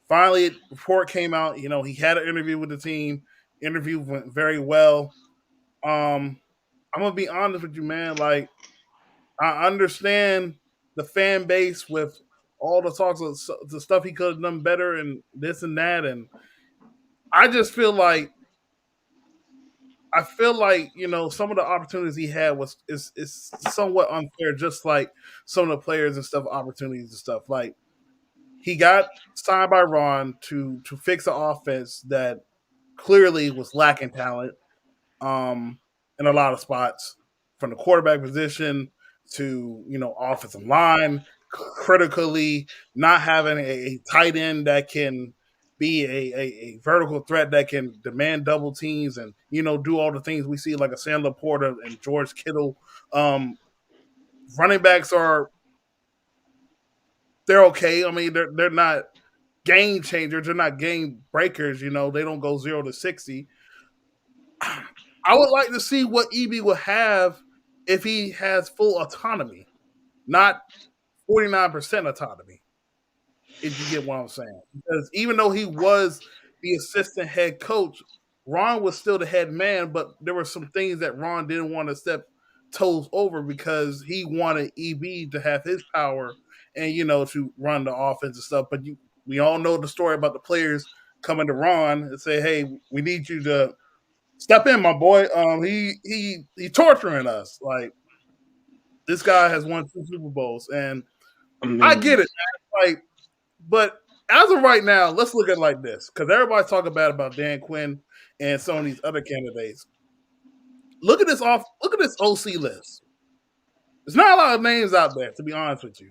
Finally, report came out, he had an interview with the team. Interview went very well. I'm going to be honest with you, man. Like, I understand the fan base with all the talks of the stuff he could have done better and this and that. And I just feel like some of the opportunities he had is somewhat unfair. Just like some of the players and stuff, opportunities and stuff. Like he got signed by Ron to fix an offense that clearly was lacking talent in a lot of spots, from the quarterback position to offensive line, critically not having a tight end that can be a vertical threat that can demand double teams and do all the things we see like a Sam Laporta and George Kittle. Running backs they're okay. I mean they're not game changers. They're not game breakers. They don't go 0 to 60. I would like to see what EB will have if he has full autonomy, not 49% autonomy. If you get what I'm saying. Because even though he was the assistant head coach, Ron was still the head man, but there were some things that Ron didn't want to step toes over because he wanted EB to have his power and, to run the offense and stuff. But we all know the story about the players coming to Ron and say, hey, we need you to step in, my boy. He torturing us. Like, this guy has won 2 Super Bowls, and I get it, man. Like, but as of right now, let's look at it like this, because everybody's talking bad about Dan Quinn and some of these other candidates. Look at this OC list. There's not a lot of names out there, to be honest with you.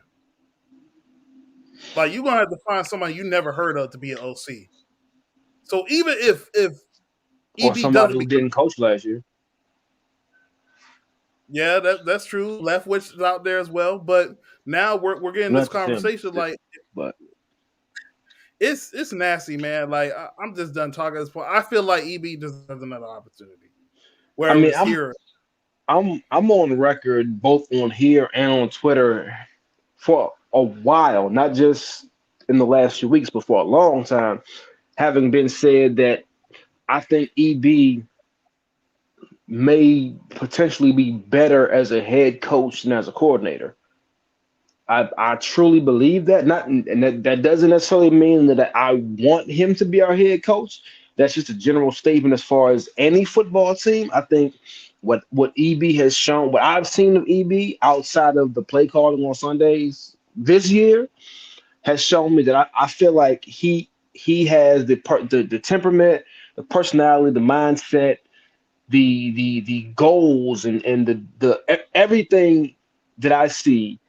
Like, you're gonna have to find somebody you never heard of to be an OC. So even if
Or
EB
somebody who didn't coach last year.
Yeah, that's true. Leftwich is out there as well, but now we're getting this conversation like,
but
it's nasty, man. Like I'm just done talking at this point. I feel like EB deserves another opportunity.
I'm on record both on here and on Twitter for a while, not just in the last few weeks, but for a long time, having been said that I think EB may potentially be better as a head coach than as a coordinator. I truly believe that. That doesn't necessarily mean that I want him to be our head coach. That's just a general statement as far as any football team. I think what EB has shown, what I've seen of EB outside of the play calling on Sundays this year, has shown me that I feel like he has the temperament, the personality, the mindset, the goals, and the everything that I see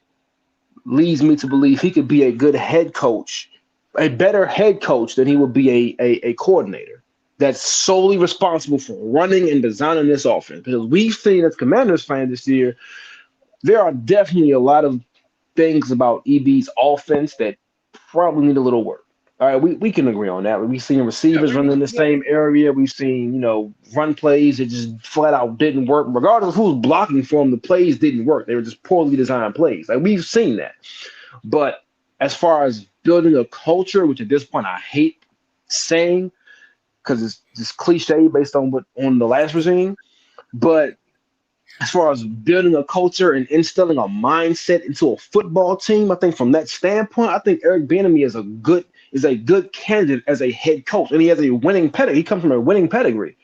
leads me to believe he could be a good head coach, a better head coach than he would be a coordinator that's solely responsible for running and designing this offense. Because we've seen as Commanders fans this year, there are definitely a lot of things about EB's offense that probably need a little work. All right, we can agree on that. We've seen
Yeah,
receivers running in the same area. We've seen, run plays that just flat out didn't work. Regardless of who's blocking for them, the plays didn't work. They were just poorly designed plays. Like, we've seen that. But as far as building a culture, which at this point I hate saying because it's just cliche based on the last regime, but as far as building a culture and instilling a mindset into a football team, I think from that standpoint, I think Eric Bieniemy is a good candidate as a head coach, and he has a winning pedigree. He comes from a winning pedigree.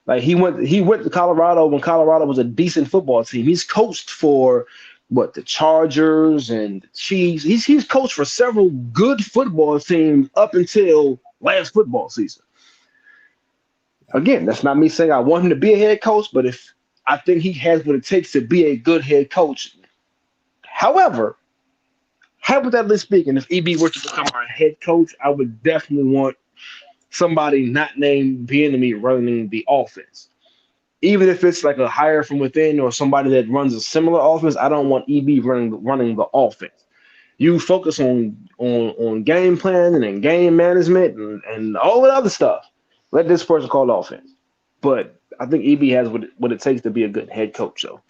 Like, he went to Colorado when Colorado was a decent football team. He's coached for the Chargers and the Chiefs. He's coached for several good football teams up until last football season. Again, that's not me saying I want him to be a head coach, but I think he has what it takes to be a good head coach. However, hypothetically speaking, if EB were to become our head coach, I would definitely want somebody not named Bieniemy running the offense. Even if it's like a hire from within or somebody that runs a similar offense, I don't want EB running the offense. You focus on game planning and game management and all that other stuff. Let this person call the offense. But I think EB has what it takes to be a good head coach. So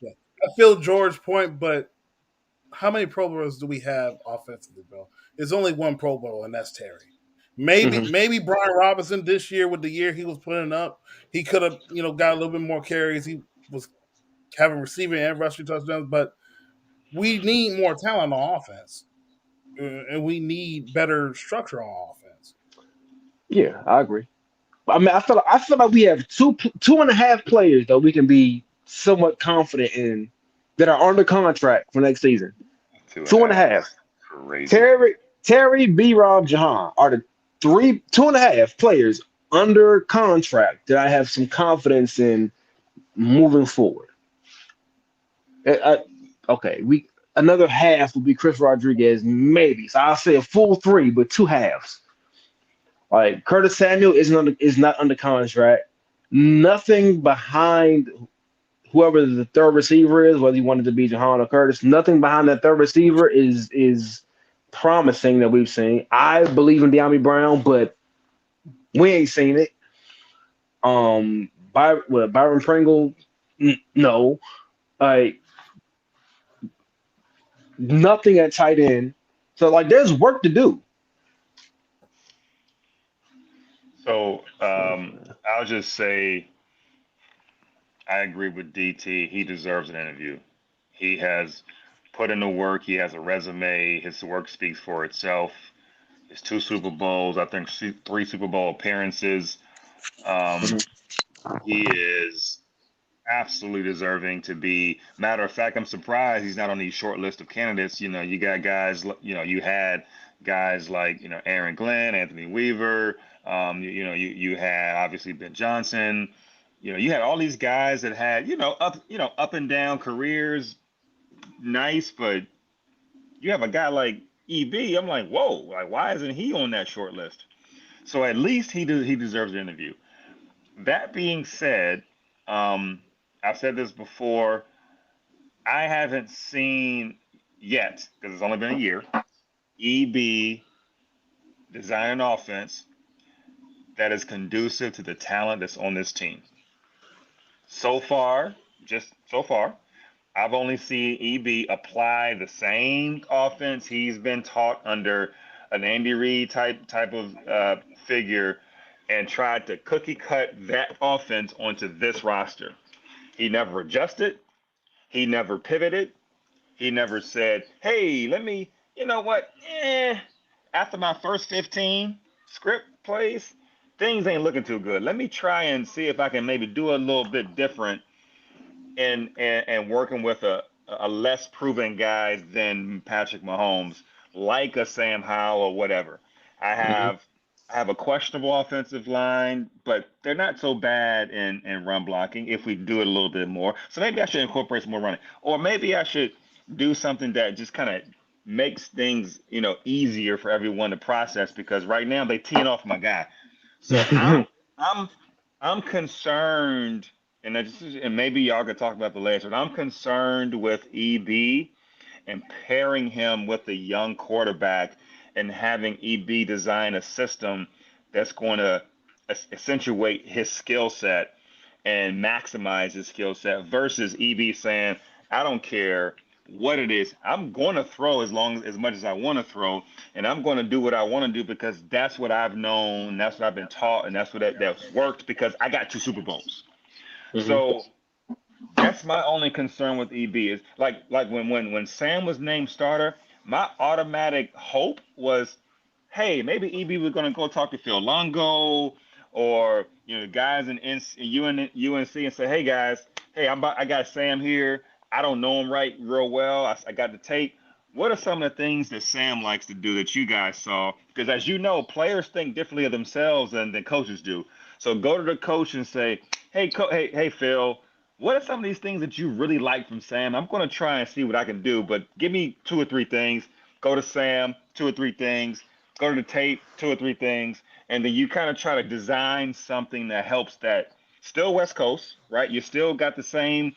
yeah. I feel George's point, but how many Pro Bowlers do we have offensively, bro? There's only one Pro Bowl, and that's Terry. Maybe Brian Robinson this year, with the year he was putting up, he could have got a little bit more carries. He was having receiving and rushing touchdowns, but we need more talent on offense, and we need better structure on offense.
yeah, I agree. I mean, I feel like we have two and a half players that we can be somewhat confident in that are under contract for next season. Two and a half.
Crazy.
Terry, B-Rob, Jahan are the two and a half players under contract that I have some confidence in moving forward. Another half will be Chris Rodriguez, maybe. So I'll say a full three, but two halves. Like, Curtis Samuel is not under contract. Nothing behind whoever the third receiver is, whether you wanted to be Jahan or Curtis, nothing behind that third receiver is promising that we've seen. I believe in Bieniemy Brown, but we ain't seen it. Byron Pringle, no. Like, nothing at tight end. So, like, there's work to do.
So I'll just say I agree with DT. He deserves an interview. He has put in the work. He has a resume. His work speaks for itself. His 2 Super Bowls, I think 3 Super Bowl appearances. He is absolutely deserving to be. Matter of fact, I'm surprised he's not on these short list of candidates. You got guys. You had guys like Aaron Glenn, Anthony Weaver. You had obviously Ben Johnson. You had all these guys that had up and down careers, nice, but you have a guy like EB. I'm like, whoa, like, why isn't he on that short list? So at least he deserves an interview. That being said, I've said this before. I haven't seen yet, because it's only been a year, EB design an offense that is conducive to the talent that's on this team. So far, I've only seen EB apply the same offense he's been taught under an Andy Reid type of figure and tried to cookie cut that offense onto this roster. He never adjusted. He never pivoted. He never said, hey, let me, after my first 15 script plays, things ain't looking too good. Let me try and see if I can maybe do a little bit different and working with a less proven guy than Patrick Mahomes, like a Sam Howell or whatever. I have a questionable offensive line, but they're not so bad in run blocking if we do it a little bit more. So maybe I should incorporate some more running. Or maybe I should do something that just kind of makes things, easier for everyone to process, because right now they teeing off my guy. So I'm concerned and maybe y'all could talk about the later, but I'm concerned with EB and pairing him with a young quarterback and having EB design a system that's going to accentuate his skill set and maximize his skill set versus EB saying, I don't care what it is. I'm going to throw as much as I want to throw, and I'm going to do what I want to do because that's what I've known, that's what I've been taught, and that's worked because I got 2 Super Bowls.
Mm-hmm.
So that's my only concern with EB is like when Sam was named starter, my automatic hope was, hey, maybe EB was going to go talk to Phil Longo or guys in UNC and say, hey guys, hey, I got Sam here. I don't know him real well. I got the tape. What are some of the things that Sam likes to do that you guys saw? Because as you know, players think differently of themselves than coaches do. So go to the coach and say, hey Phil, what are some of these things that you really like from Sam? I'm going to try and see what I can do, but give me 2 or 3 things. Go to Sam, 2 or 3 things. Go to the tape, 2 or 3 things, and then you kind of try to design something that helps that. Still West Coast, right? You still got the same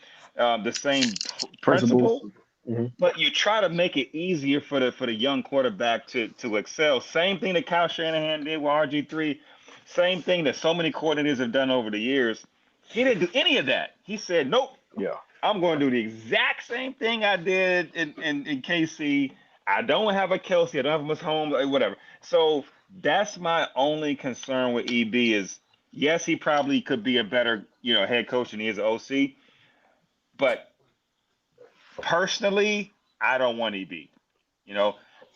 principle,
mm-hmm.
but you try to make it easier for the young quarterback to excel. Same thing that Kyle Shanahan did with RG3. Same thing that so many coordinators have done over the years. He didn't do any of that. He said, nope.
Yeah.
I'm going to do the exact same thing I did in KC. I don't have a Kelsey. I don't have a Mahomes, whatever. So that's my only concern with EB is, yes, he probably could be a better, head coach than he is an OC. But personally, I don't want EB.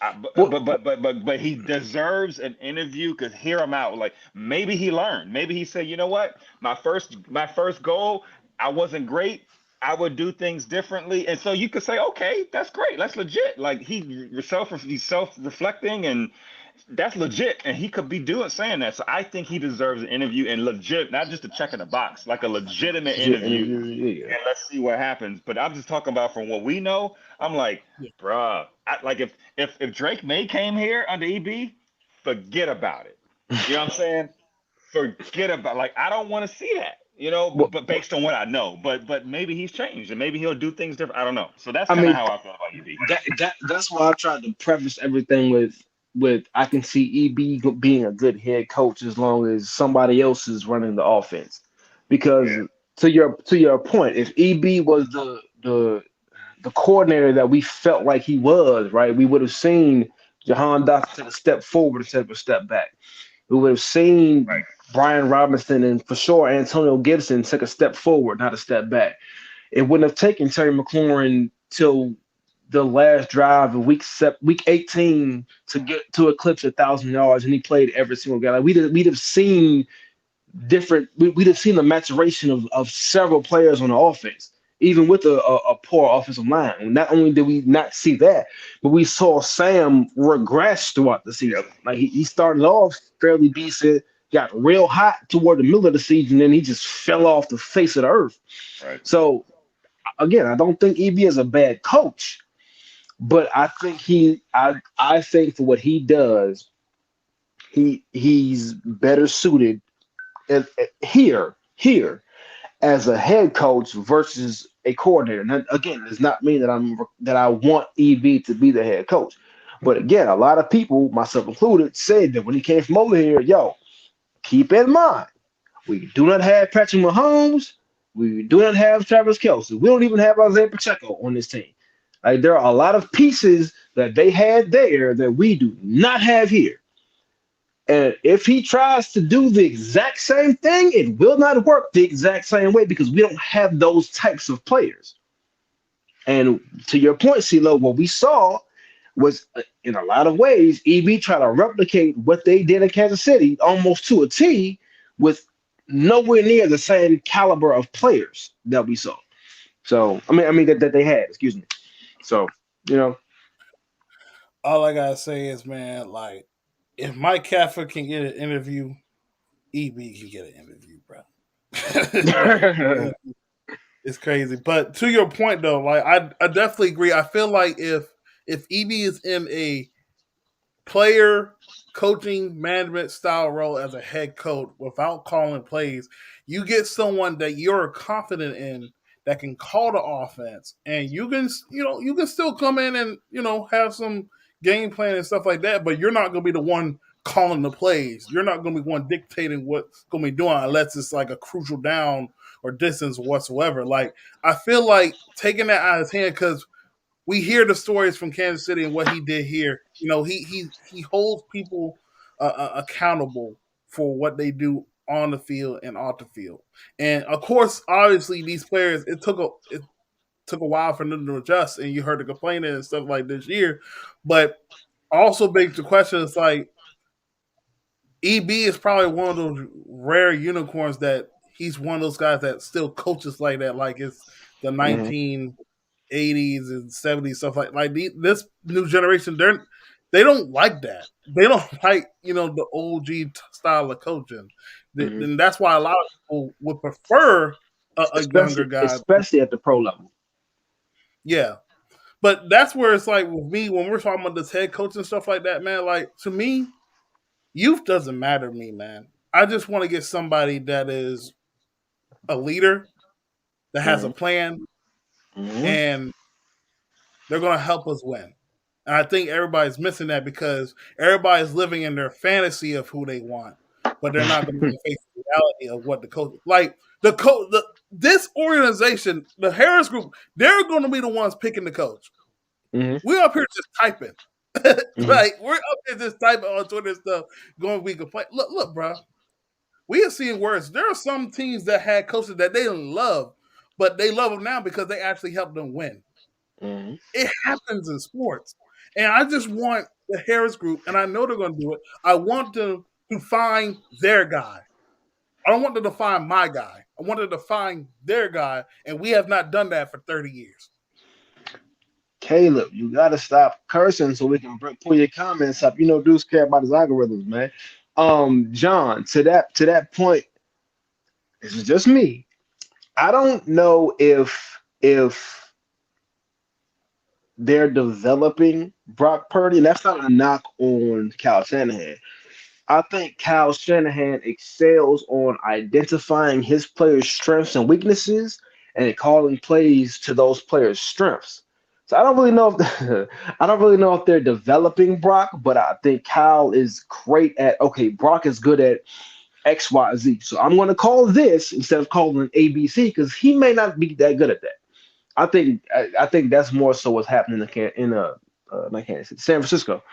But he deserves an interview because hear him out. Like maybe he learned. Maybe he said, you know what, my first goal, I wasn't great. I would do things differently, and so you could say, okay, that's great, that's legit. Like he's self-reflecting, and that's legit, and he could be saying that. So I think he deserves an interview and legit, not just a check in the box, like a legitimate interview.
Yeah.
And let's see what happens. But I'm just talking about from what we know. I'm like, bruh, if Drake May came here under EB, forget about it. You know what I'm saying? Forget about I don't want to see that. But based on what I know, but maybe he's changed and maybe he'll do things different. I don't know. So that's kind of how I feel about EB.
That's why I tried to preface everything with I can see EB being a good head coach as long as somebody else is running the offense. Because to your point, if EB was the coordinator that we felt like he was, right, we would have seen Jahan Dotson take a step forward instead of a step back. We would have seen Brian Robinson and for sure Antonio Gibson take a step forward, not a step back. It wouldn't have taken Terry McLaurin till the last drive of week 18 to get to eclipse 1,000 yards, and he played every single guy. Like we'd have seen different. We'd have seen the maturation of several players on the offense, even with a poor offensive line. And not only did we not see that, but we saw Sam regress throughout the season. Like he started off fairly decent, got real hot toward the middle of the season, and he just fell off the face of the earth.
Right.
So again, I don't think EB is a bad coach, but I think I think for what he does, he's better suited here as a head coach versus a coordinator. Now, again, does not mean that I want EB to be the head coach. But again, a lot of people, myself included, said that when he came from over here, keep in mind, we do not have Patrick Mahomes. We do not have Travis Kelce. We don't even have Isaiah Pacheco on this team. Like there are a lot of pieces that they had there that we do not have here. And if he tries to do the exact same thing, it will not work the exact same way because we don't have those types of players. And to your point, Ceelo, what we saw was in a lot of ways, EB tried to replicate what they did in Kansas City almost to a T with nowhere near the same caliber of players that we saw. So, I mean that they had, excuse me. So,
all I gotta say is, man, like if Mike Kaffer can get an interview, EB can get an interview, bro. It's crazy. But to your point though, like I definitely agree. I feel like if EB is in a player coaching management style role as a head coach without calling plays, you get someone that you're confident in that can call the offense, and you can still come in and have some game plan and stuff like that, but you're not going to be the one calling the plays. You're not going to be one dictating what's going to be doing unless it's like a crucial down or distance whatsoever. Like, I feel like taking that out of his hand, because we hear the stories from Kansas City and what he did here. He holds people accountable for what they do on the field and off the field. And of course, obviously, these players, it took a while for them to adjust, and you heard the complaining and stuff like this year. But also begs the question, it's like EB is probably one of those rare unicorns that he's one of those guys that still coaches like that, like it's the 1980s and 70s stuff like this new generation. They don't like that. They don't like the OG style of coaching, and that's why a lot of people would prefer a younger guy,
especially at the pro level.
Yeah, but that's where it's like with me when we're talking about this head coach and stuff like that, man. Like, to me, youth doesn't matter to me, man. I just want to get somebody that is a leader, that has a plan, and they're going to help us win. And I think everybody's missing that because everybody's living in their fantasy of who they want, but they're not going to face the reality of what the coach like. This organization, the Harris Group, they're going to be the ones picking the coach. We're up here just typing. Like, we're up here just typing on Twitter and stuff, going we complain. Look, bro. We have seen worse. There are some teams that had coaches that they didn't love, but they love them now because they actually helped them win. It happens in sports. And I just want the Harris Group, and I know they're going to do it, I want them to find their guy. I don't want them to find my guy. I want them to find their guy, and we have not done that for 30 years.
Caleb, you got to stop cursing so we can pull your comments up. Deuce care about his algorithms, man. John, to that point, this is just me. I don't know if they're developing Brock Purdy, and that's not a knock on Kyle Shanahan. I think Kyle Shanahan excels on identifying his players' strengths and weaknesses and calling plays to those players' strengths. So I don't really know if they're developing Brock, but I think Kyle is great at, okay, Brock is good at X, Y, Z. So I'm going to call this instead of calling ABC because he may not be that good at that. I think that's more so what's happening in not Kansas City, San Francisco.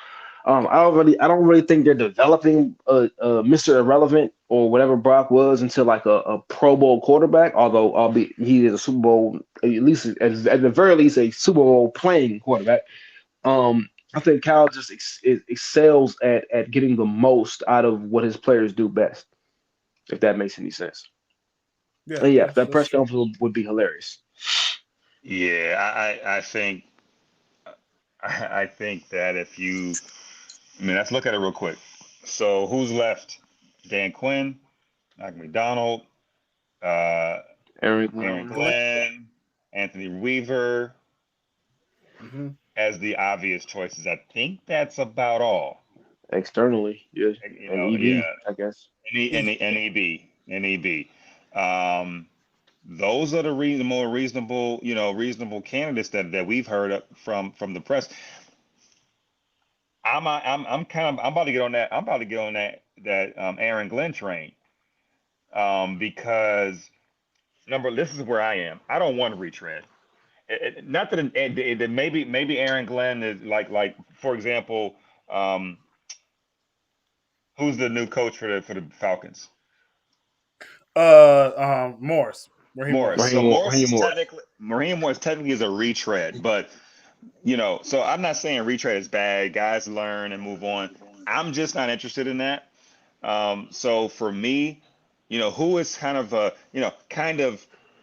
I don't really think they're developing Mr. Irrelevant or whatever Brock was until like a Pro Bowl quarterback. Although he is a Super Bowl, at least at the very least a Super Bowl playing quarterback. I think Kyle just excels at getting the most out of what his players do best. If that makes any sense. Yeah, that press conference would be hilarious.
Yeah, I think that let's look at it real quick. So who's left? Dan Quinn, Mike McDonald, Aaron Glenn, Anthony Weaver as the obvious choices. I think that's about all.
Externally, yeah. I guess.
NEB. Those are the more reasonable candidates that we've heard from the press. I'm about to get on that. I'm about to get on that Aaron Glenn train. Because this is where I am. I don't want to retread. Not that maybe Aaron Glenn is like for example, who's the new coach for the Falcons?
Morris.
Raheem Morris technically is a retread, but so I'm not saying retread is bad. Guys learn and move on. I'm just not interested in that. So for me, who is kind of a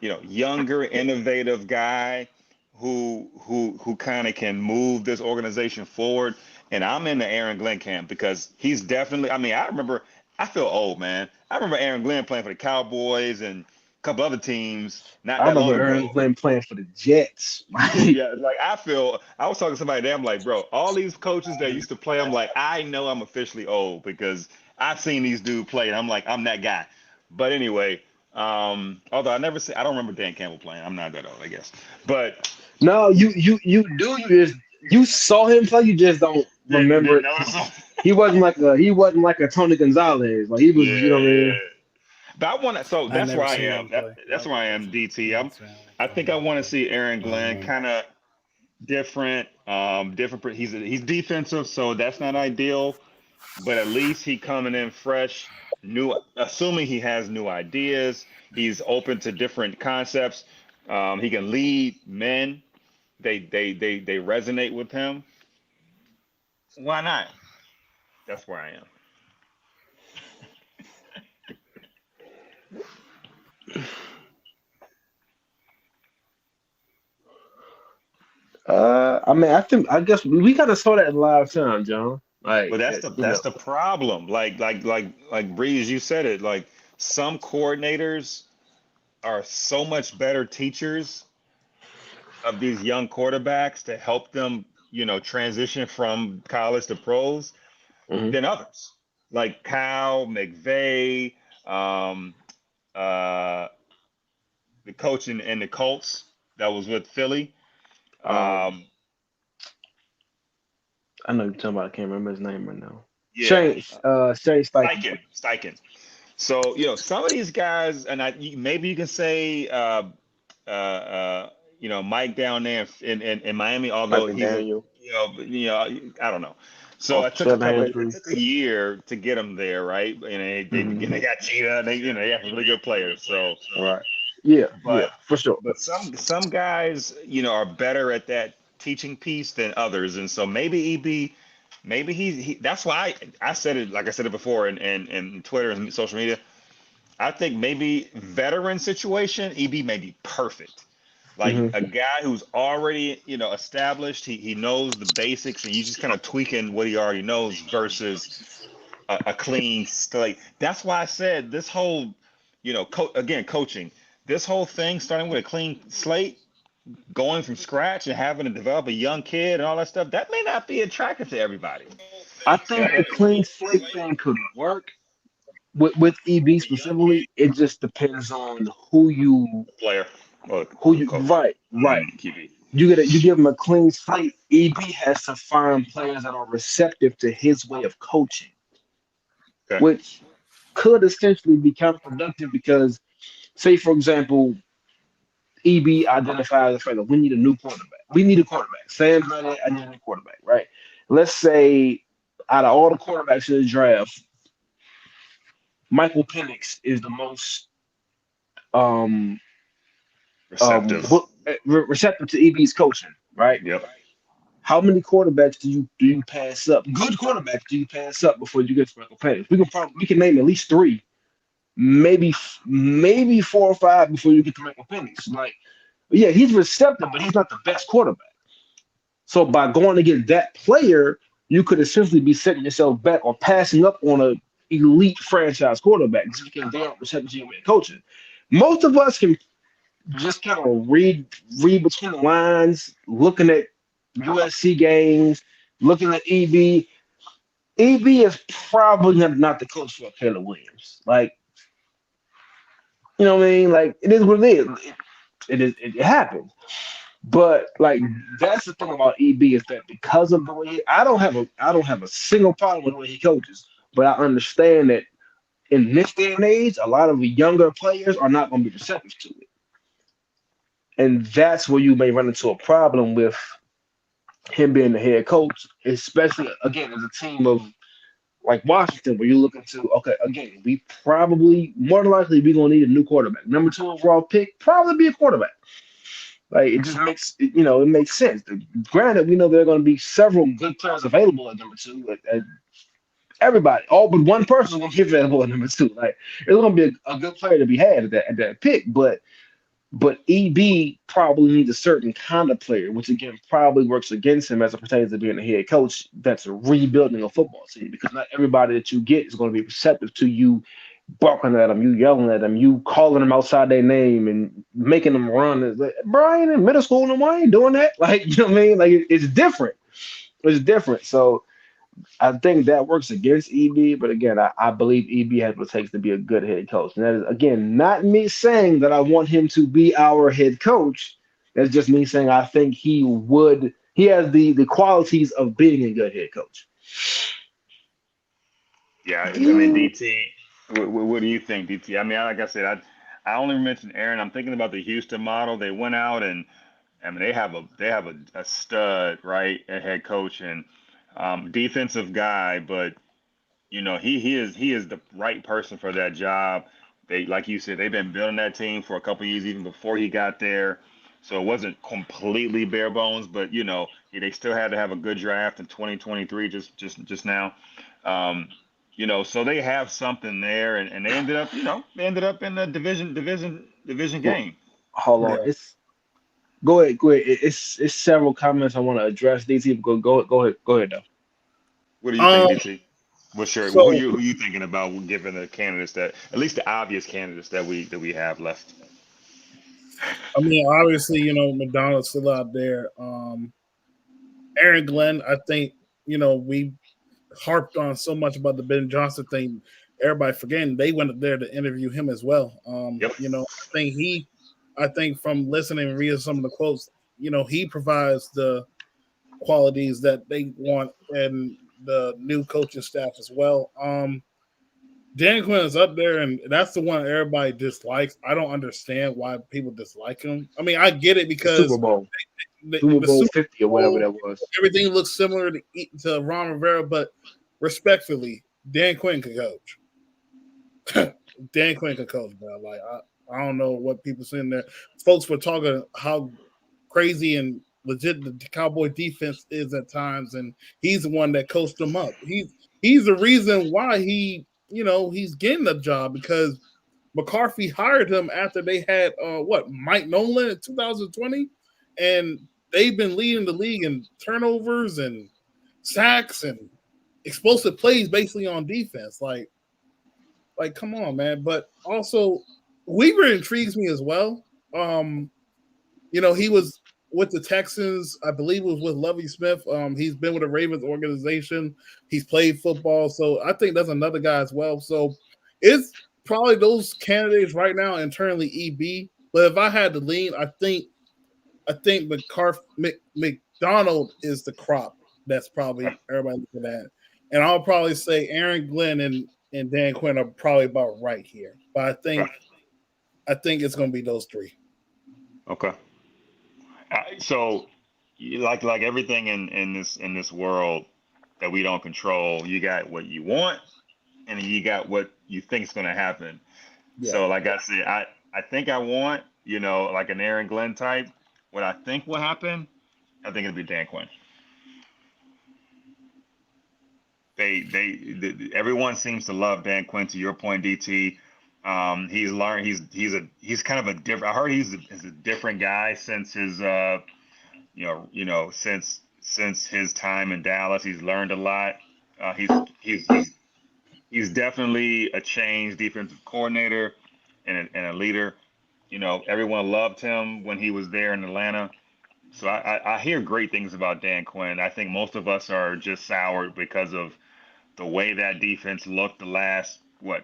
younger, innovative guy who kind of can move this organization forward. And I'm in the Aaron Glenn camp because he's definitely. I feel old, man. I remember Aaron Glenn playing for the Cowboys and a couple other teams.
I remember Aaron Glenn playing for the Jets.
Yeah, I was talking to somebody there. I'm like, bro, all these coaches that used to play, I'm like, I know I'm officially old because I've seen these dudes play, and I'm like, I'm that guy. But anyway, Although I don't remember Dan Campbell playing. I'm not that old, I guess. But
No, you saw him play. You just don't remember
didn't
it.
notice him.
He wasn't like a Tony Gonzalez. Like he was, you know what I
Yeah.
mean?
But I want to. So
I
that's where
never
I
seen
am.
him play.
That's where I am. DT.
Never seen him
I
play.
think I want to see Aaron Glenn kind of different. Different. He's defensive, so that's not ideal. But at least he coming in fresh, new. Assuming he has new ideas, he's open to different concepts. He can lead men. They resonate with him. Why not? That's where I am.
I guess we gotta saw that in live time, John.
But
Like,
that's the problem. Like Breeze, you said it. Like some coordinators are so much better teachers of these young quarterbacks to help them, transition from college to pros
mhm.
than others. Like Kyle McVay, um, uh, the coach in the Colts that was with Philly.
um,
Um,
I know you're talking about. I can't remember his name right now.
yeah,
Shane Steichen.
Steichen. So some of these guys, and maybe you can say, Mike down there in Miami,
Mike
although he's
McDaniel.
I don't know. So
Off
it took a
12
couple,
hand
it
tree.
took a year to get him there, right? And they got Cheetah, and they have really good players. So,
Right. Yeah,
but
for sure.
some guys, are better at that teaching piece than others, and so maybe maybe he that's why I said it, like I said it before in Twitter and social media. I think maybe veteran situation, EB may be perfect. Like
hmm
a guy who's already, established, he knows the basics, and you just kind of tweaking what he already knows versus a clean slate. That's why I said this whole, again, coaching, this whole thing starting with a clean slate, going from scratch and having to develop a young kid and all that stuff, that may not be attractive to everybody.
I think the clean slate thing could work with EB specifically. It just depends on
Player or
who you
coach,
right.
QB.
You give him a clean slate. EB has to find players that are receptive to his way of coaching,
Okay.
which could essentially be counterproductive because, say for example, EB identifies the fact that we need a new quarterback. We need a quarterback. Sam Bennett, I need a new quarterback, right? Let's say out of all the quarterbacks in the draft, Michael Penix is the most um
Receptive.
receptive to EB's coaching, right?
Yep.
How many quarterbacks do you pass up? Good quarterbacks do you pass up before you get to Michael Penix? We can name at least three, maybe 4 or 5 before you get to Michael Penix. Like, yeah, he's receptive, but he's not the best quarterback. So by going against that player, you could essentially be setting yourself back or passing up on a elite franchise quarterback just because they aren't receptive to your way of coaching. Most of us can just kind of read between the lines, looking at USC games, looking at EB. EB is probably not the coach for Caleb Williams. Like, you know what I mean? Like, it is what it is. It happens. But like that's the thing about EB is that because of the way I don't have a single problem with the way he coaches, but I understand that in this day and age, a lot of the younger players are not going to be receptive to it, and that's where you may run into a problem with him being the head coach, especially again as a team of like Washington, where you're looking to okay, again, we probably more than likely we're gonna need a new quarterback. Number 2 overall pick, probably be a quarterback. Like it just it makes sense. Granted, we know there are going to be several good players available at number 2. Everybody, all but one person will be available at number 2. Like it's going to be a good player to be had at that pick, but EB probably needs a certain kind of player, which again probably works against him as it pertains to being a head coach that's rebuilding a football team because not everybody that you get is going to be receptive to you barking at them, you yelling at them, you calling them outside their name and making them run. It's like, Brian in middle school, and why ain't doing that? Like, you know what I mean? Like, it's different. It's different. So, I think that works against EB, but again, I believe EB has what it takes to be a good head coach. And that is, again, not me saying that I want him to be our head coach. That's just me saying I think he has the qualities of being a good head coach.
Yeah, I mean, DT, what do you think, DT? I mean, like I said, I only mentioned Aaron. I'm thinking about the Houston model. They went out and I mean they have a stud, right, a head coach and defensive guy, but he is the right person for that job. They, like you said, they've been building that team for a couple years even before he got there. So it wasn't completely bare bones, but they still had to have a good draft in 2023 just now. Um, so they have something there, and they ended up in the division
Well,
game.
hold on,
Yeah.
go ahead. It's several comments I want to address. DT, go ahead though.
What do you think,
Um.
DT? What's your
So
who you thinking about given the candidates that at least the obvious candidates that we have left?
I mean, obviously, McDonald's still out there. Aaron Glenn, I think, we harped on so much about the Ben Johnson thing. Everybody forgetting they went up there to interview him as well.
Yep.
I think from listening and reading some of the quotes, he provides the qualities that they want and the new coaching staff as well. Dan Quinn is up there, and that's the one everybody dislikes. I don't understand why people dislike him. I mean, I get it
Super
because
Bowl,
the
Super Bowl
Super
50 or whatever
Bowl,
that was.
everything looks similar to Ron Rivera, but respectfully, Dan Quinn can coach. Dan Quinn can coach, bro. Like I don't know what people saying there. Folks were talking how crazy and legit the Cowboy defense is at times, and he's the one that coached them up. He's the reason why he's getting the job because McCarthy hired him after they had Mike Nolan in 2020, and they've been leading the league in turnovers and sacks and explosive plays basically on defense. Like come on, man. But also Weaver intrigues me as well. He was with the Texans, I believe it was with Lovie Smith. He's been with the Ravens organization. He's played football. So I think that's another guy as well. So it's probably those candidates right now internally EB. But if I had to lean, I think McDonald is the crop that's probably everybody looking at. And I'll probably say Aaron Glenn and Dan Quinn are probably about right here. But I think it's going to be those three.
Okay. So, like everything in this world that we don't control, you got what you want, and you got what you think is going to happen. Yeah. So, like I said, I think I want like an Aaron Glenn type. What I think will happen, I think it'll be Dan Quinn. Everyone seems to love Dan Quinn. To your point, DT. He's learned. He's kind of a different. I heard he's a different guy since his since his time in Dallas. He's learned a lot. He's definitely a changed defensive coordinator and a leader. Everyone loved him when he was there in Atlanta. So I hear great things about Dan Quinn. I think most of us are just soured because of the way that defense looked the last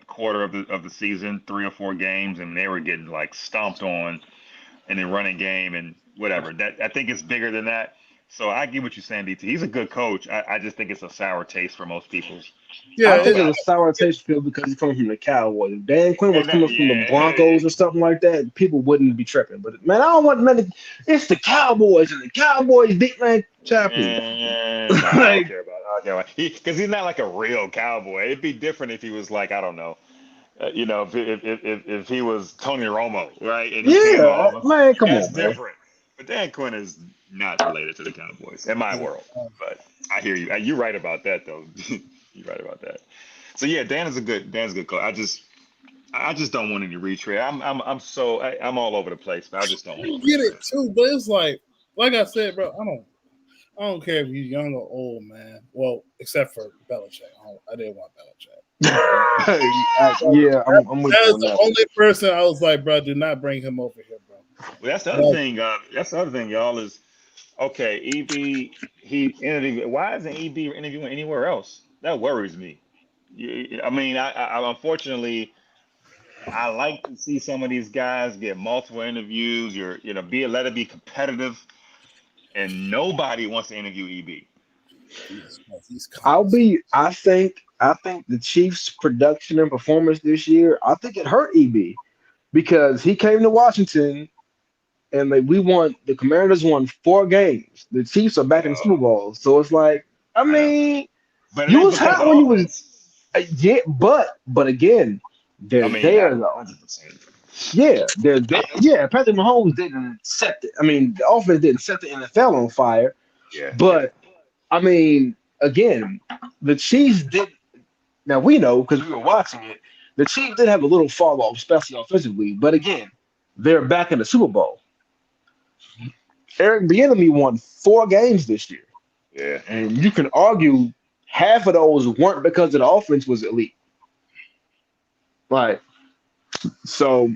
quarter of the season, 3 or 4 games, and they were getting like stomped on in the running game and whatever. That I think it's bigger than that. So I get what you're saying, DT. He's a good coach. I just think it's a sour taste for most people.
Yeah, I think it's a sour taste feel because he's coming from the Cowboys. If Dan Quinn was coming from the Broncos or something like that, people wouldn't be tripping. But man, I don't want nothing. It's the Cowboys and the Cowboys beat man champion.
I don't care about it. Because he's not like a real cowboy. It'd be different if he was like, I don't know. If he was Tony Romo, right? And
man, come on,
that's different. But Dan Quinn is not related to the Cowboys in my world. But I hear you. You're right about that, though. You're right about that. So yeah, Dan's a good coach. I just don't want any retread. I'm all over the place, but I just don't want.
I get it too, but it's like I said, bro. I don't care if you're young or old, man. Well, except for Belichick. I didn't want Belichick.
Yeah, I'm with you on that.
That's the only person I was like, bro, do not bring him over here, bro.
Well, that's the other thing. That's the other thing, y'all. Is okay. EB, he interviewed. Why isn't EB interviewing anywhere else? That worries me. I mean, I unfortunately I like to see some of these guys get multiple interviews. Let it be competitive, and nobody wants to interview EB.
Jesus Christ, he's
I'll
constant.
be. I think the Chiefs' production and performance this year. I think it hurt EB because he came to Washington and like we won. The Commanders won 4 games. The Chiefs are back in the Super Bowl, so it's like I
I know,
mean,
but it
you
ain't
was
because
hot
of
when you was
offense.
yeah, but again,
I
they're
mean, not
there though.
100%.
Yeah, they're there. Yeah, Patrick Mahomes didn't set. I mean, the offense didn't set the NFL on fire,
Yeah, yeah.
but I mean, again, the Chiefs did. Now we know because we were watching it. The Chiefs did have a little fall off, especially offensively. But again, they're back in the Super Bowl. Eric Bieniemy won 4 games this year,
Yeah.
and you can argue half of those weren't because of the offense was elite. Like so,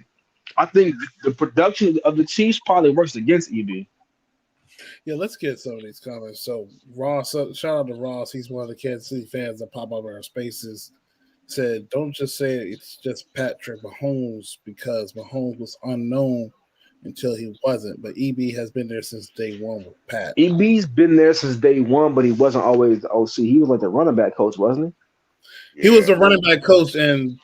I think the production of the Chiefs probably works against EB.
Yeah, let's get some of these comments. So Ross, shout out to Ross. He's one of the Kansas City fans that pop up in our spaces. Said, don't just say it's just Patrick Mahomes because Mahomes was unknown until he wasn't. But EB has been there since day one with Pat.
EB's been there since day one, but he wasn't always the OC. He was like the running back coach, wasn't
He was
Yeah.
the running back coach in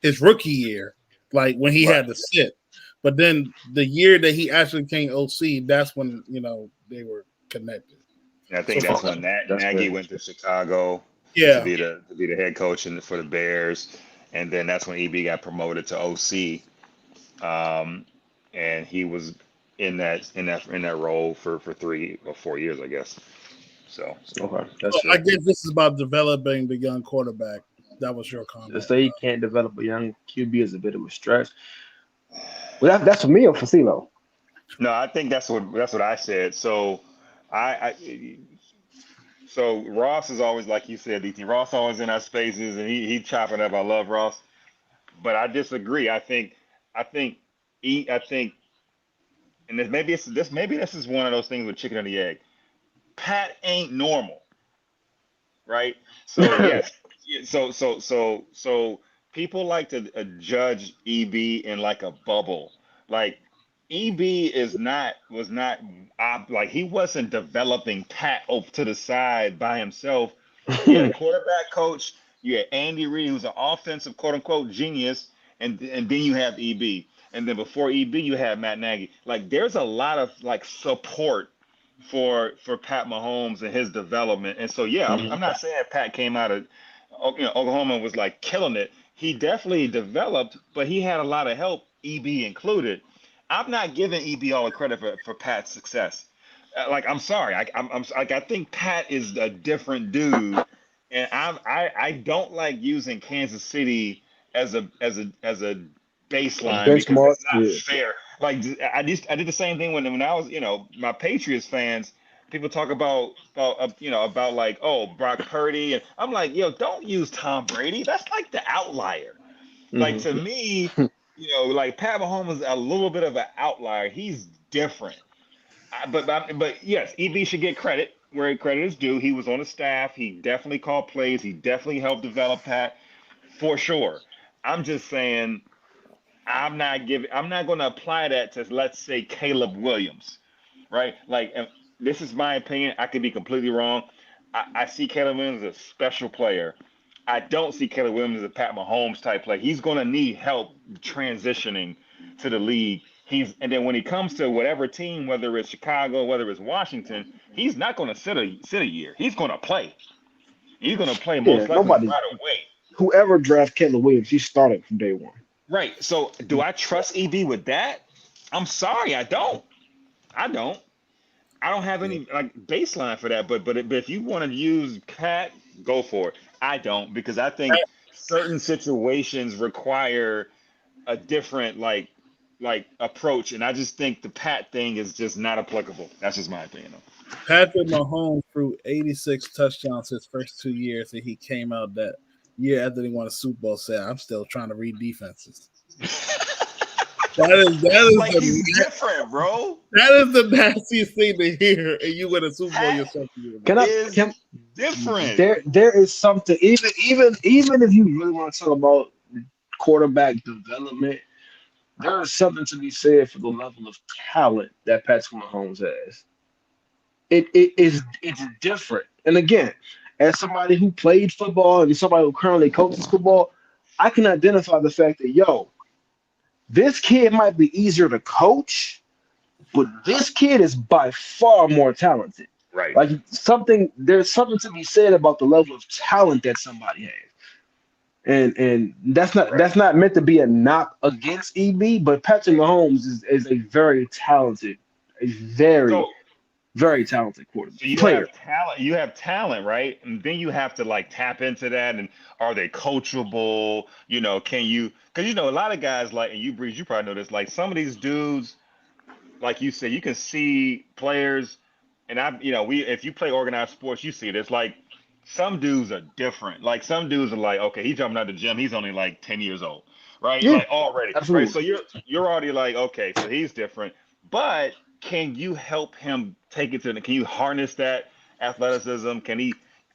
his rookie year, like when he
Right.
had to sit. But then the year that he actually came OC, that's when they were connected.
And I think
So
that's when
That's
Nagy
fair.
went to Chicago to
yeah,
be the head coach for the Bears, and then that's when EB got promoted to OC, and he was in that role for 3 or 4 years, I guess. So
Okay,
so
that's
I
fair.
guess this is about developing the young quarterback. That was your
To
comment.
say he can't develop a young QB is a bit of a stretch. Well, that's for me or for CeeLo.
no, I think that's what I said. So I so Ross is always like you said, DT. Ross always in our spaces, and he chopping up. I love Ross, but I disagree. I think I think, and maybe this is one of those things with chicken and the egg. Pat ain't normal, right? So yes, so people like to judge EB in like a bubble. Like EB like he wasn't developing Pat over to the side by himself. He had a quarterback coach. You had Andy Reid, who's an offensive quote unquote genius, and then you have EB, and then before EB you have Matt Nagy. Like there's a lot of like support for Pat Mahomes and his development. And so yeah, I'm
Mhm.
not saying Pat came out of Oklahoma and was like killing it. He definitely developed, but he had a lot of help, EB included. I'm not giving EB all the credit for Pat's success. Like I'm sorry, I'm like I think Pat is a different dude, and I don't like using Kansas City as a
A
baseline because
benchmark,
it's not
yeah.
fair. Like I did the same thing when I was my Patriots fans. People talk about like, oh, Brock Purdy, and I'm like, yo, don't use Tom Brady. That's like the outlier. Like
Hmm.
to me, like Pat Mahomes is a little bit of an outlier. He's different. But yes, EB should get credit where credit is due. He was on the staff. He definitely called plays. He definitely helped develop Pat for sure. I'm just saying I'm not going to apply that to, let's say, Caleb Williams, right? Like, this is my opinion. I could be completely wrong. I see Caleb Williams as a special player. I don't see Caleb Williams as a Pat Mahomes type player. He's going to need help transitioning to the league. And then when he comes to whatever team, whether it's Chicago, whether it's Washington, he's not going to sit a year. He's going to play. He's going to play
Yeah,
most likely
nobody.
right away.
Whoever drafts Caleb Williams, he started from day one.
Right. So do I trust EB with that? I'm sorry, I don't. I don't. I don't have
Yeah.
any like baseline for that. But if you want to use Pat, go for it. I don't because I think certain situations require a different like approach, and I just think the Pat thing is just not applicable. That's just my opinion.
Patrick Mahomes threw 86 touchdowns his first 2 years, and he came out that year after they won a Super Bowl. Said, "I'm still trying to read defenses." That is
Like he's different, bro.
that is the nastiest thing to hear, and you win a Super Bowl
Pat
yourself. Bro.
Can I?
is
Can
different.
there is something even if you really want to talk about quarterback development, there is something to be said for the level of talent that Patrick Mahomes has. It's different. And again, as somebody who played football and somebody who currently coaches football, I can identify the fact that this kid might be easier to coach, but this kid is by far more talented.
Right.
Like there's something to be said about the level of talent that somebody has. And
Right.
that's not meant to be a knock against EB, but Patrick Mahomes is a very talented, a very,
So
very talented quarterback
So you
player.
have talent. You have talent, right? And then you have to like tap into that. And are they coachable? Can you? Because a lot of guys like, and you, Breeze, you probably know this. Like some of these dudes, like you said, you can see players, and if you play organized sports, you see this. Like some dudes are different. Like some dudes are like, okay, he's jumping out the gym. He's only like 10 years old, right?
Yeah,
Like already, right?
absolutely.
So you're already like, okay, so he's different. But can you help him take it to? Can you harness that athleticism?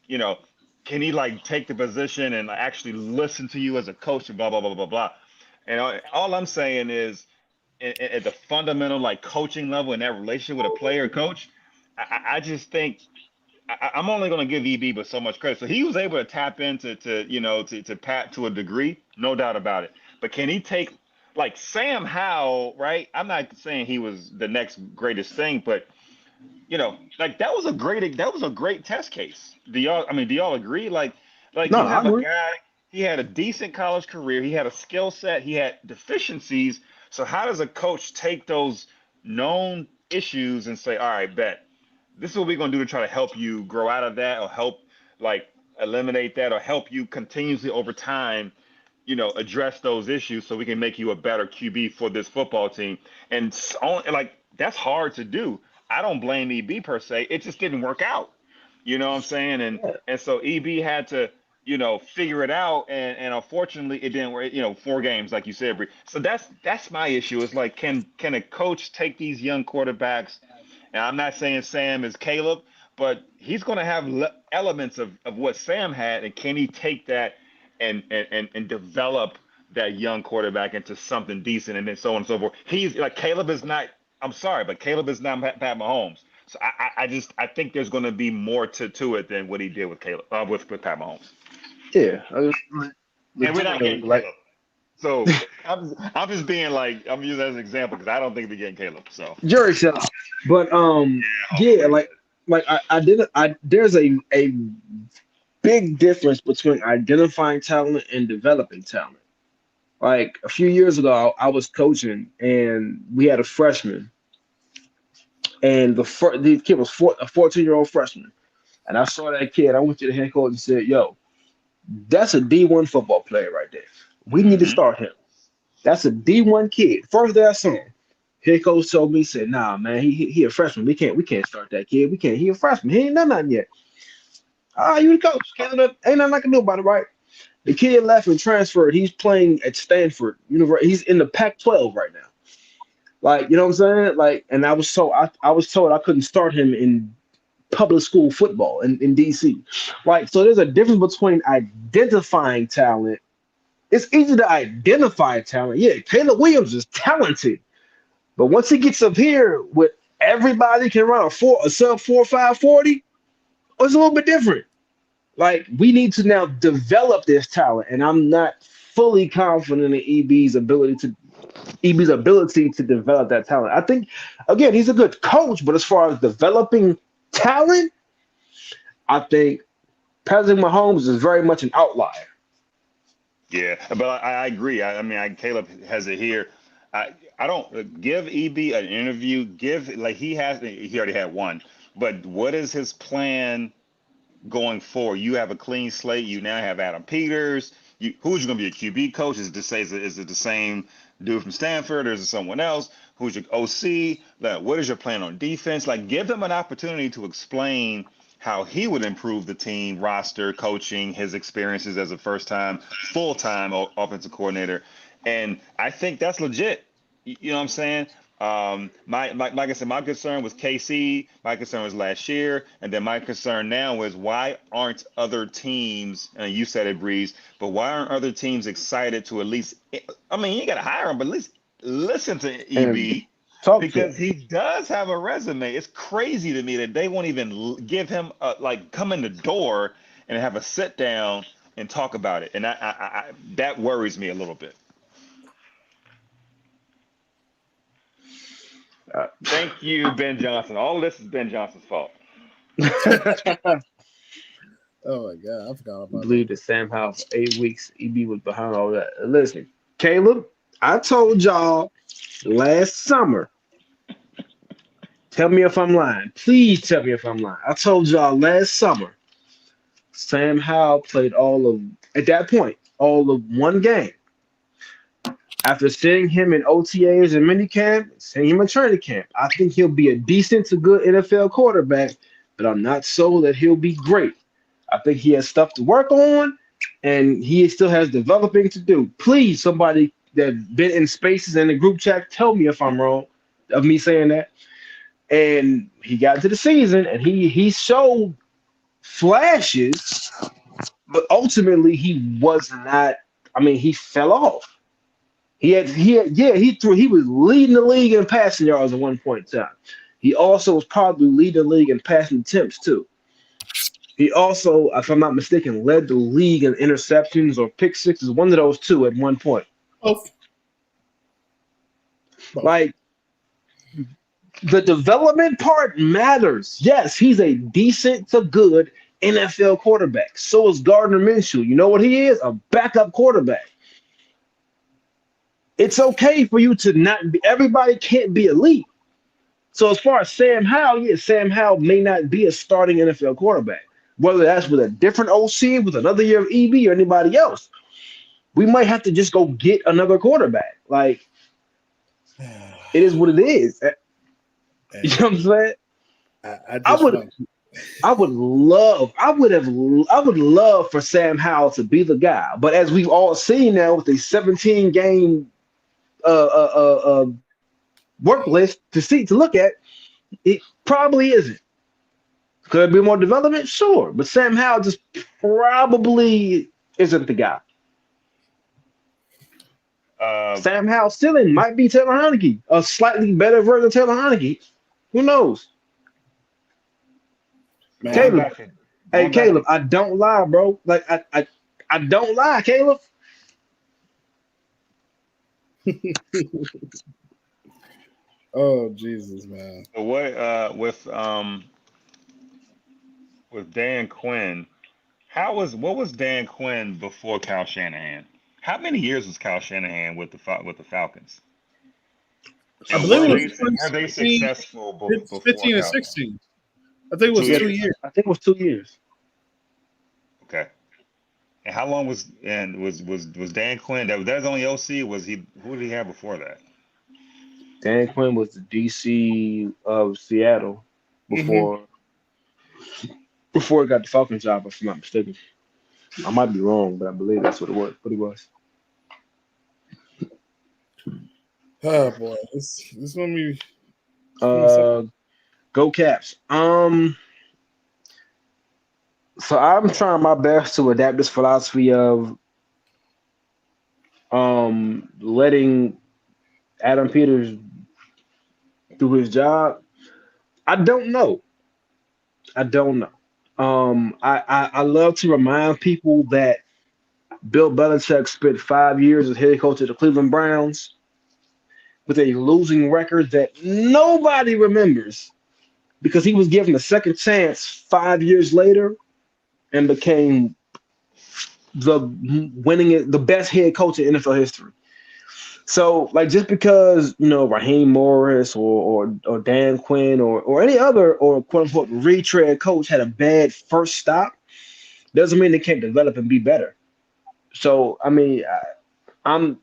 You know, can he like take the position and actually listen to you as a coach and blah blah blah blah blah? And all I'm saying is at the fundamental like coaching level in that relationship with a player coach, I just think I'm only going to give EB but so much credit. So he was able to tap into to Pat to a degree, no doubt about it. But can he take like Sam Howell, right? I'm not saying he was the next greatest thing, but like that was a great test case. Do y'all agree? Like
No,
you
I
have a
agree.
guy, he had a decent college career, he had a skill set, he had deficiencies. So how does a coach take those known issues and say, all right, bet this is what we're gonna do to try to help you grow out of that, or help like eliminate that, or help you continuously over time, address those issues so we can make you a better QB for this football team. And like that's hard to do. I don't blame EB per se. It just didn't work out. You know what I'm saying?
Yeah.
And so EB had to, figure it out, and unfortunately it didn't work. 4 games, like you said, Bree. So that's my issue. Is like, can a coach take these young quarterbacks? And I'm not saying Sam is Caleb, but he's going to have elements of what Sam had, and can he take that and develop that young quarterback into something decent, and then so on and so forth. He's like Caleb is not. I'm sorry, but Caleb is not Pat Mahomes. So I think there's going to be more to it than what he did with Caleb with Pat Mahomes.
Yeah.
And we're not
Legitimately,
getting
like
Caleb. So I'm just being like I'm using that as an example because I don't think we're getting Caleb. So
jury shot. But yeah,
hopefully.
like I didn't I there's a big difference between identifying talent and developing talent. Like a few years ago, I was coaching and we had a freshman, and the kid was a 14-year-old freshman. And I saw that kid. I went to the head coach and said, "Yo, that's a D1 football player right there. We need to
Hmm.
start him. That's a D1 kid." First day I saw him, head coach told me, said, "Nah, man, he a freshman. We can't start that kid. We can't. He a freshman. He ain't done nothing yet." Ah, you the coach. Ain't nothing I can do about it, right? The kid left and transferred. He's playing at Stanford University. He's in the Pac-12 right now. Like, you know what I'm saying? Like, and I was told I couldn't start him in public school football in DC. Like, so there's a difference between identifying talent. It's easy to identify talent. Yeah, Caleb Williams is talented. But once he gets up here with everybody can run a sub 4.5 40, it's a little bit different. Like, we need to now develop this talent, and I'm not fully confident in EB's ability to develop that talent. I think, again, he's a good coach, but as far as developing talent, I think Patrick Mahomes is very much an outlier.
Yeah, but I agree. I mean, Caleb has it here. I don't give EB an interview. Give like he already had one. But what is his plan going forward? You have a clean slate. You now have Adam Peters. Who's going to be a QB coach? Is it the same dude from Stanford, or is it someone else? Who's your OC? Like, what is your plan on defense? Like, give them an opportunity to explain how he would improve the team roster, coaching, his experiences as a first time, full time offensive coordinator. And I think that's legit. You know what I'm saying? Like I said, my concern was KC. My concern was last year, and then my concern now is why aren't other teams? And you said it, Breeze, but why aren't other teams excited to at least? I mean, you got to hire him, but at least listen to
And
EB
talk to
because
him.
he does have a resume. It's crazy to me that they won't even give him like come in the door and have a sit down and talk about it, and I that worries me a little bit. Thank you, Ben Johnson. All of this is Ben Johnson's fault.
Oh my god, I forgot about
Believe that Sam Howell for 8 weeks, EB was behind all that. Listen, Caleb, I told y'all last summer. Tell me if I'm lying. Please tell me if I'm lying. I told y'all last summer. Sam Howell played at that point, all of one game. After seeing him in OTAs and minicamp, seeing him in training camp, I think he'll be a decent to good NFL quarterback, but I'm not sold that he'll be great. I think he has stuff to work on, and he still has developing to do. Please, somebody that's been in spaces in the group chat, tell me if I'm wrong of me saying that. And he got into the season, and he showed flashes, but ultimately he was not. I mean, he fell off. He was leading the league in passing yards at one point in time. He also was probably leading the league in passing attempts too. He also, if I'm not mistaken, led the league in interceptions or pick sixes, one of those two at one point.
Both.
Like, the development part matters. Yes, he's a decent to good NFL quarterback. So is Gardner Minshew. You know what he is? A backup quarterback. It's okay for you to not be, everybody can't be elite. So as far as Sam Howell, Sam Howell may not be a starting NFL quarterback. Whether that's with a different OC, with another year of EB or anybody else. We might have to just go get another quarterback. Like, it is what it is. You know what I'm saying? I would love for Sam Howell to be the guy. But as we've all seen now with a 17 game work list to look at, it probably isn't. Could there be more development? Sure. But Sam Howell just probably isn't the guy. Sam Howell still might be Taylor Heinicke, a slightly better version of Taylor Heinicke. Who knows?
Man,
Caleb, Caleb, I don't lie, bro. Like I don't lie, Caleb.
Oh Jesus, man.
So what with Dan Quinn? What was Dan Quinn before Kyle Shanahan? How many years was Kyle Shanahan with the Falcons?
I believe
were they successful before
15 and 16? I think it was 2 years.
I think it was 2 years.
Okay. And how long was Dan Quinn? That was only OC. Was he? Who did he have before that?
Dan Quinn was the DC of Seattle before he got the Falcons job, if I'm not mistaken. I might be wrong, but I believe that's what it was. What he was.
Oh boy, this gonna be.
Go Caps. So I'm trying my best to adapt this philosophy of letting Adam Peters do his job. I don't know. I love to remind people that Bill Belichick spent 5 years as head coach of the Cleveland Browns with a losing record that nobody remembers because he was given a second chance 5 years later and became the best head coach in NFL history. So, like, just because, Raheem Morris or Dan Quinn or any other or quote-unquote retread coach had a bad first stop doesn't mean they can't develop and be better. So, I mean, I'm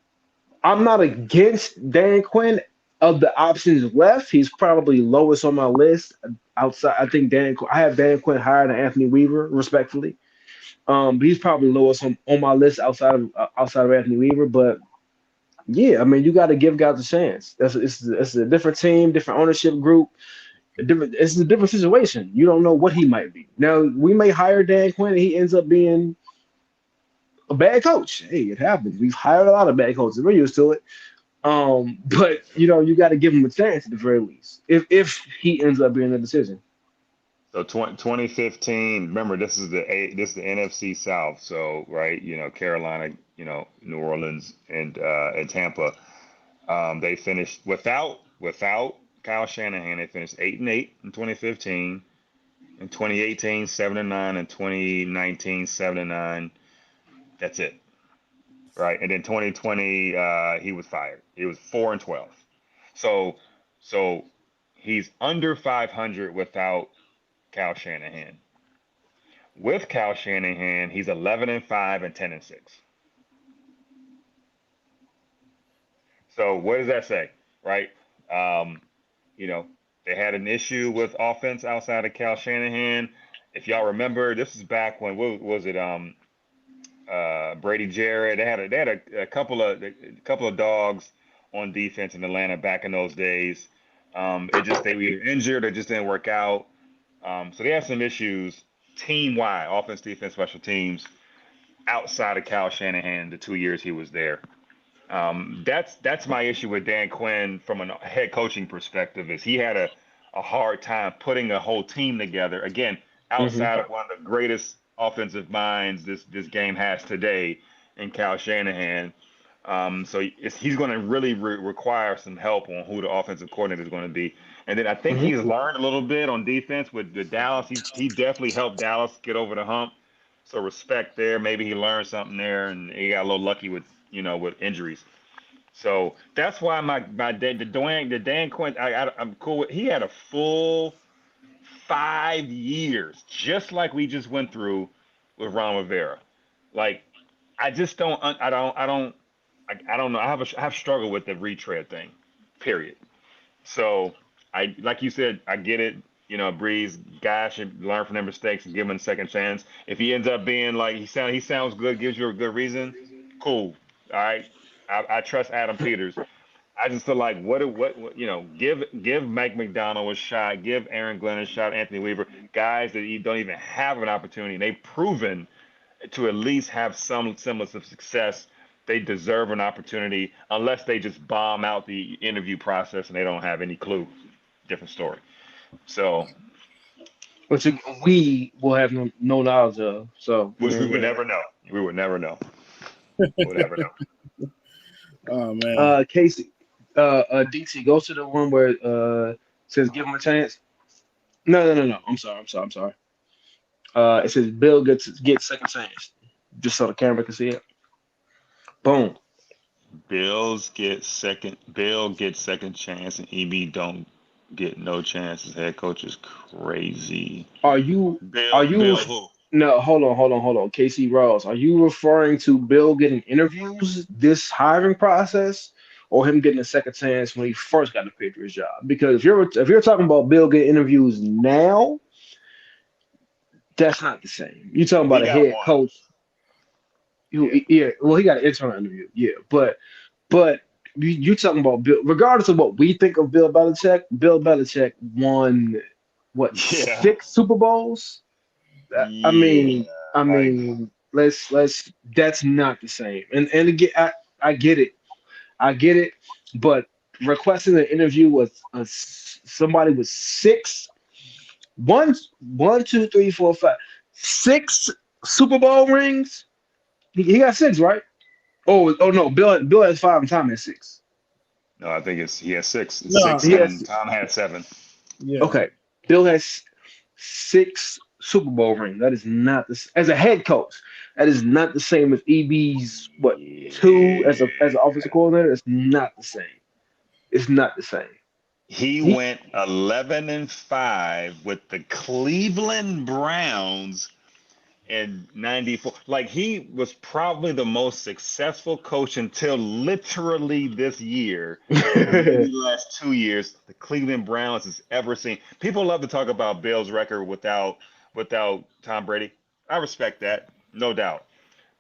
not against Dan Quinn. Of the options left, he's probably lowest on my list. Outside, I think I have Dan Quinn higher than Anthony Weaver, respectfully. But he's probably lowest on my list outside of Anthony Weaver. But Yeah, I mean, you got to give guys a chance. It's a different team, different ownership group. It's a different situation. You don't know what he might be. Now we may hire Dan Quinn and he ends up being a bad coach. Hey, it happens. We've hired a lot of bad coaches. We're used to it. But you got to give him a chance at the very least. If he ends up being the decision.
So 2015. Remember, this is the NFC South. So right, Carolina, New Orleans, and Tampa. They finished without Kyle Shanahan. They finished 8-8 in 2015. In 2018, 7-9. In 2019, 7-9. That's it. Right. And then 2020, he was fired. He was 4-12. So he's under 500 without Kyle Shanahan. With Kyle Shanahan, he's 11-5 and 10-6. So what does that say, right? They had an issue with offense outside of Kyle Shanahan. If y'all remember, this is back when what was it? Brady Jarrett. They had a couple of dogs on defense in Atlanta back in those days. They were either injured or just didn't work out. So they had some issues team wide, offense, defense, special teams, outside of Kyle Shanahan the 2 years he was there. That's my issue with Dan Quinn from a head coaching perspective is he had a hard time putting a whole team together. Again, outside of one of the greatest offensive minds this game has today in Kyle Shanahan. So he's going to really require some help on who the offensive coordinator is going to be. And then I think he's learned a little bit on defense with Dallas. He definitely helped Dallas get over the hump. So respect there. Maybe he learned something there, and he got a little lucky with injuries. So that's why the Dan Quinn I'm cool with. He had a full 5 years, just like we just went through with Ron Rivera. Like I just don't know. I have struggled with the retread thing, period. So like you said, I get it. Breeze, guys should learn from their mistakes and give him a second chance. If he ends up being like he sounds good, gives you a good reason, cool. All right. I trust Adam Peters. I just feel like give Mike McDonald a shot, give Aaron Glenn a shot, Anthony Weaver, guys that you don't even have an opportunity. They've proven to at least have some semblance of success. They deserve an opportunity unless they just bomb out the interview process and they don't have any clue. Different story. So,
which we will have no knowledge of. So
which we would never know. We would never know. We would never know.
Oh man.
Casey, DT, go to the one where says give him a chance. No. I'm sorry. It says Bill gets second chance. Just so the camera can see it. Boom.
Bill gets second chance, and EB don't get no chance as head coach is crazy.
Are you
Bill who?
No, hold on. Casey Ross, are you referring to Bill getting interviews this hiring process, or him getting a second chance when he first got the Patriots job? Because if you're talking about Bill getting interviews now, that's not the same. You're talking about a head coach. Yeah, well, he got an internal interview. Yeah, but you talking about Bill. Regardless of what we think of Bill Belichick won what 6 Super Bowls. I mean, let's. That's not the same. And again, I get it, but requesting an interview with somebody with 6 Super Bowl rings. He got 6, right? Oh no, Bill has 5 and Tom has 6.
No, I think he has 6.
No,
6 and Tom had 7.
Yeah.
Okay, Bill has 6 Super Bowl rings. That is not as a head coach. That is not the same as EB's 2 as an offensive coordinator. It's not the same. It's not the same.
He went 11-5 with the Cleveland Browns in '94. Like he was probably the most successful coach until literally this year. The last 2 years, the Cleveland Browns has ever seen. People love to talk about Bill's record without Tom Brady. I respect that, no doubt.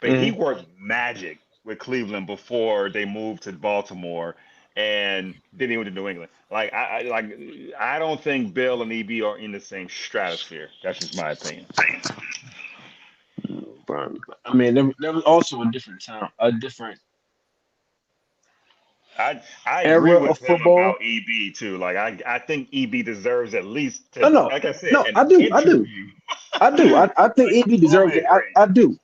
But he worked magic with Cleveland before they moved to Baltimore, and then he went to New England. I don't think Bill and EB are in the same stratosphere. That's just my opinion.
Bro, I mean, there was also a different time, a different
I agree
era
with
of
him
football.
about EB too. Like I think EB deserves at least
No,
to,
no,
like I said,
no,
an
I do,
interview.
I do. I think
Like,
EB
go
deserves it.
ahead, Gray.
I do.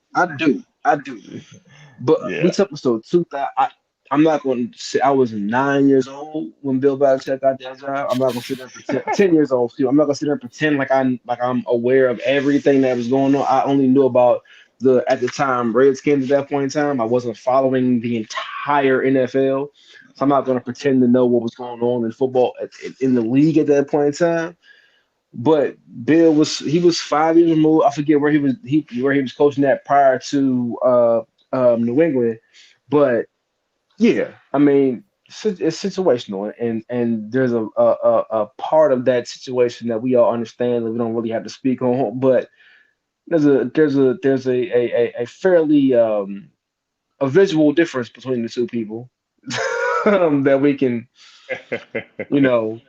But we
Yeah.
took so 2000. I'm not going to say I was 9 years old when Bill Belichick got that job. I'm not going to sit there and pretend. 10 years old too. I'm not going to sit there and pretend like I'm aware of everything that was going on. I only knew about the at the time Redskins at that point in time. I wasn't following the entire NFL, so I'm not going to pretend to know what was going on in football in the league at that point in time. But Bill was 5 years removed. I forget where he was coaching at prior to New England, but yeah, I mean it's situational, and there's a part of that situation that we all understand that we don't really have to speak on, but there's a fairly a visual difference between the two people that we can you know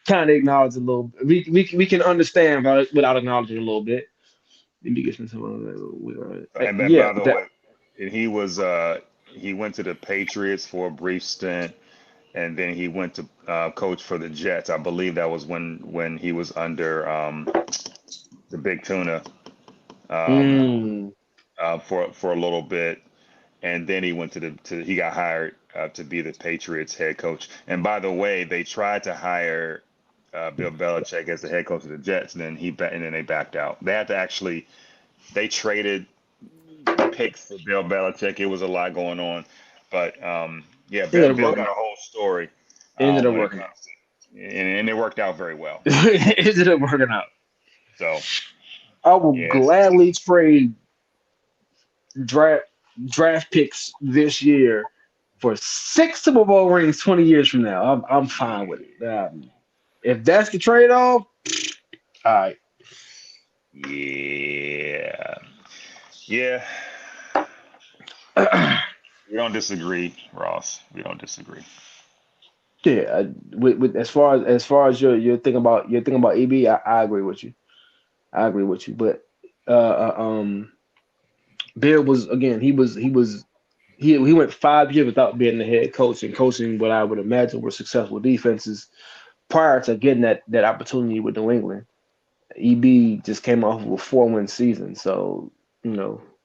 kind of acknowledge a little. We can understand without acknowledging a little bit. Let me get some of that.
And then,
Yeah,
by the
that
way, he went to the Patriots for a brief stint, and then he went to coach for the Jets. I believe that was when he was under the Big Tuna um,
mm,
for a little bit, and then he went he got hired to be the Patriots head coach. And by the way, they tried to hire Bill Belichick as the head coach of the Jets, and then they backed out. They traded picks for Bill Belichick. It was a lot going on, but yeah,
ended up
Bill
working
got a
out.
whole story
Ended up
when it
working out.
comes to, and it worked out very well.
Ended up working out.
So
I will
yes,
gladly trade draft draft picks this year for 6 Super Bowl rings 20 years from now. I'm fine with it. If that's the trade off, all right.
yeah, yeah. We don't disagree, Ross. We don't disagree.
Yeah, with as far as your thing about EB, I agree with you. I agree with you. But uh, uh, um, Bill was again. He went 5 years without being the head coach and coaching what I would imagine were successful defenses prior to getting that opportunity with New England. EB just came off of a 4-win season, so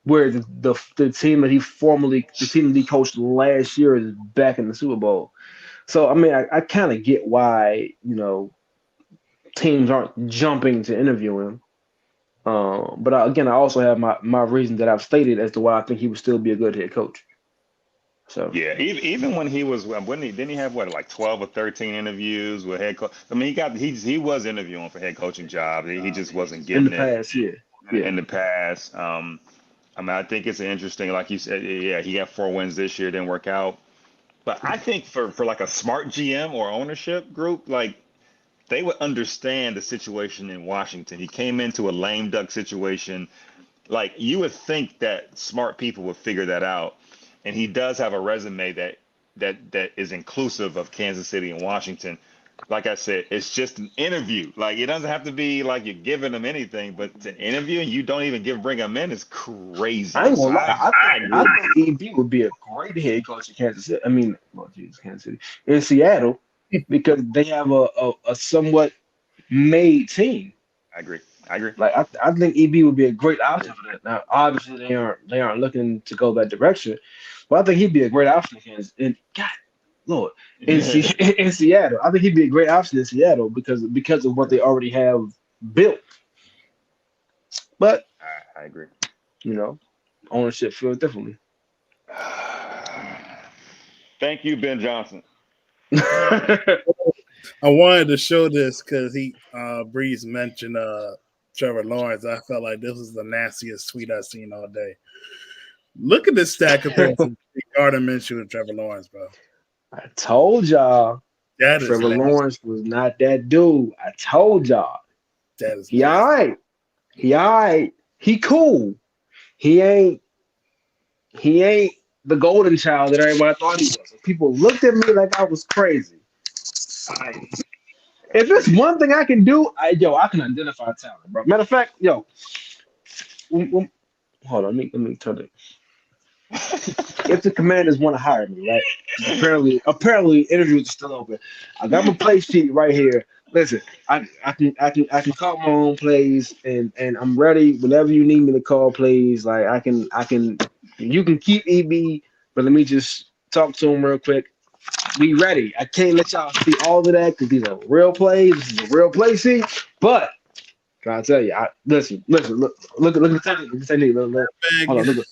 where the team that he coached last year is back in the Super Bowl. So I mean, I kind of get why teams aren't jumping to interview him. But again, I also have my reasons that I've stated as to why I think he would still be a good head coach. So
Yeah, even when he was when he didn't he have what like 12 or 13 interviews with head coach. I mean, he was interviewing for head coaching jobs. He just wasn't
in the
getting it
past, yeah, yeah,
in the past. I mean, I think it's interesting. Like you said, yeah, he got 4 wins this year, didn't work out. But I think for like a smart GM or ownership group, like they would understand the situation in Washington. He came into a lame duck situation. Like you would think that smart people would figure that out. And he does have a resume that is inclusive of Kansas City and Washington. Like I said, it's just an interview. Like it doesn't have to be like you're giving them anything, but to interview and you don't even bring them in is
I
crazy.
ain't
So
gonna lie.
I agree
I
with
think EB would be a great head coach in Kansas City. I mean, well, Jesus, Kansas City in Seattle because they have a somewhat made team.
I agree. I agree.
Like I think EB would be a great option for that. Now, obviously, they aren't looking to go that direction, but I think he'd be a great option in Kansas. And God, Lord, in Seattle, I think he'd be a great option in Seattle because of what they already have built. But
I agree.
you know, ownership feels differently.
Thank you, Ben Johnson.
I wanted to show this because Breeze mentioned Trevor Lawrence. I felt like this was the nastiest tweet I've seen all day. Look at this stat comparison between Gardner Minshew and Trevor Lawrence, bro.
I told y'all
That is
Trevor
nasty.
Lawrence was not that dude. I told y'all.
That is
He
nasty.
all right. He all right. He cool. He ain't the golden child that everybody thought he was. People looked at me like I was crazy. If it's one thing I can do, I can identify talent, bro. Matter of fact, hold on, let me turn it. If the Commanders want to hire me, right? Apparently, interviews are still open. I got my play sheet right here. Listen, I can call my own plays, and I'm ready whenever you need me to call plays. Like I can. You can keep EB, but let me just talk to him real quick. We ready. I can't let y'all see all of that because these are real plays. This is a real play sheet. But can I tell you? Listen. Look at the technique. Look. Hold on. Look.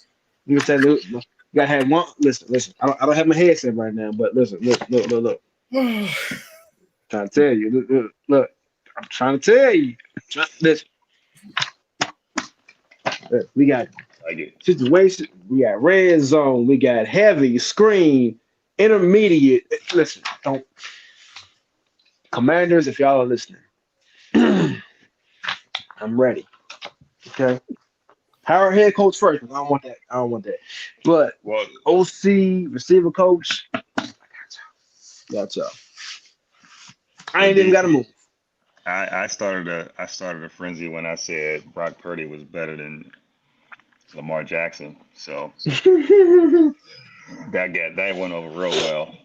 You can say, look, you gotta have one. Listen. I don't have my headset right now, but listen, look. Trying to tell you, look. I'm trying to tell you. Listen. We got situation. We got red zone. We got heavy screen, intermediate. Listen, don't. Commanders, if y'all are listening, I'm ready. Okay. Hire a head coach first. I don't want that. But OC, receiver coach, I got y'all. I ain't even got to move.
I started a frenzy when I said Brock Purdy was better than Lamar Jackson. So that went over real well.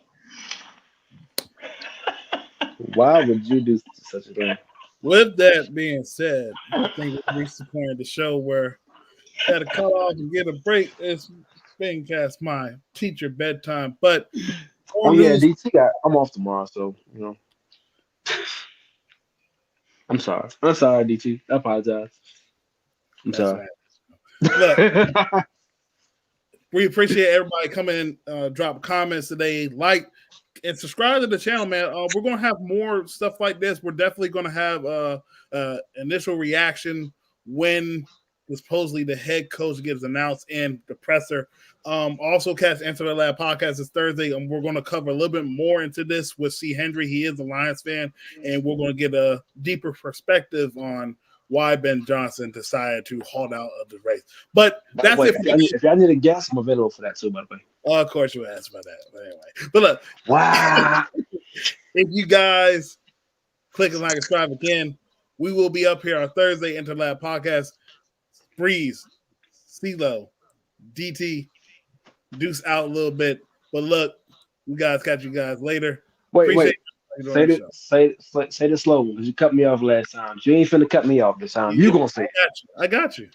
Why would you do such a thing?
With that being said, I think we reached the point of the show where I had to cut off and get a break. It's been past my teacher bedtime, but
DT I'm off tomorrow, so I'm sorry, DT. I apologize. I'm sorry.
Look, we appreciate everybody coming in, drop comments today, like and subscribe to the channel, man. We're gonna have more stuff like this. We're definitely gonna have initial reaction when supposedly the head coach gets announced in the presser. Also catch Answer the Lab podcast this Thursday, and we're going to cover a little bit more into this with C. Hendry. He is a Lions fan, and we're going to get a deeper perspective on why Ben Johnson decided to hold out of the race. But that's it.
If y'all need a guess, I'm available for that too, by the way.
Of course you asked about that. But anyway, but look,
wow.
If you guys click and like and subscribe again, we will be up here on Thursday, Enter the Lab podcast. Breeze, Ceelo, DT, Deuce out a little bit. But look, we guys catch you guys later.
Wait. Say the slogan because you cut me off last time. You ain't finna cut me off this time. You gonna say
I got you.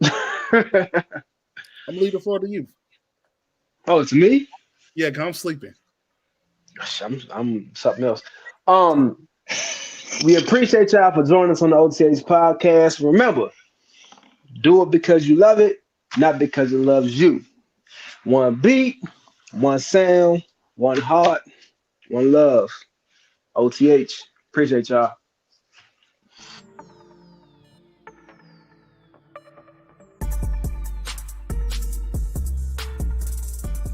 I'm leaving for the youth.
Oh, it's me?
Yeah, I'm sleeping.
I'm something else. We appreciate y'all for joining us on the OTA's podcast. Remember, do it because you love it, not because it loves you. One beat, one sound, one heart, one love. OTH. Appreciate y'all.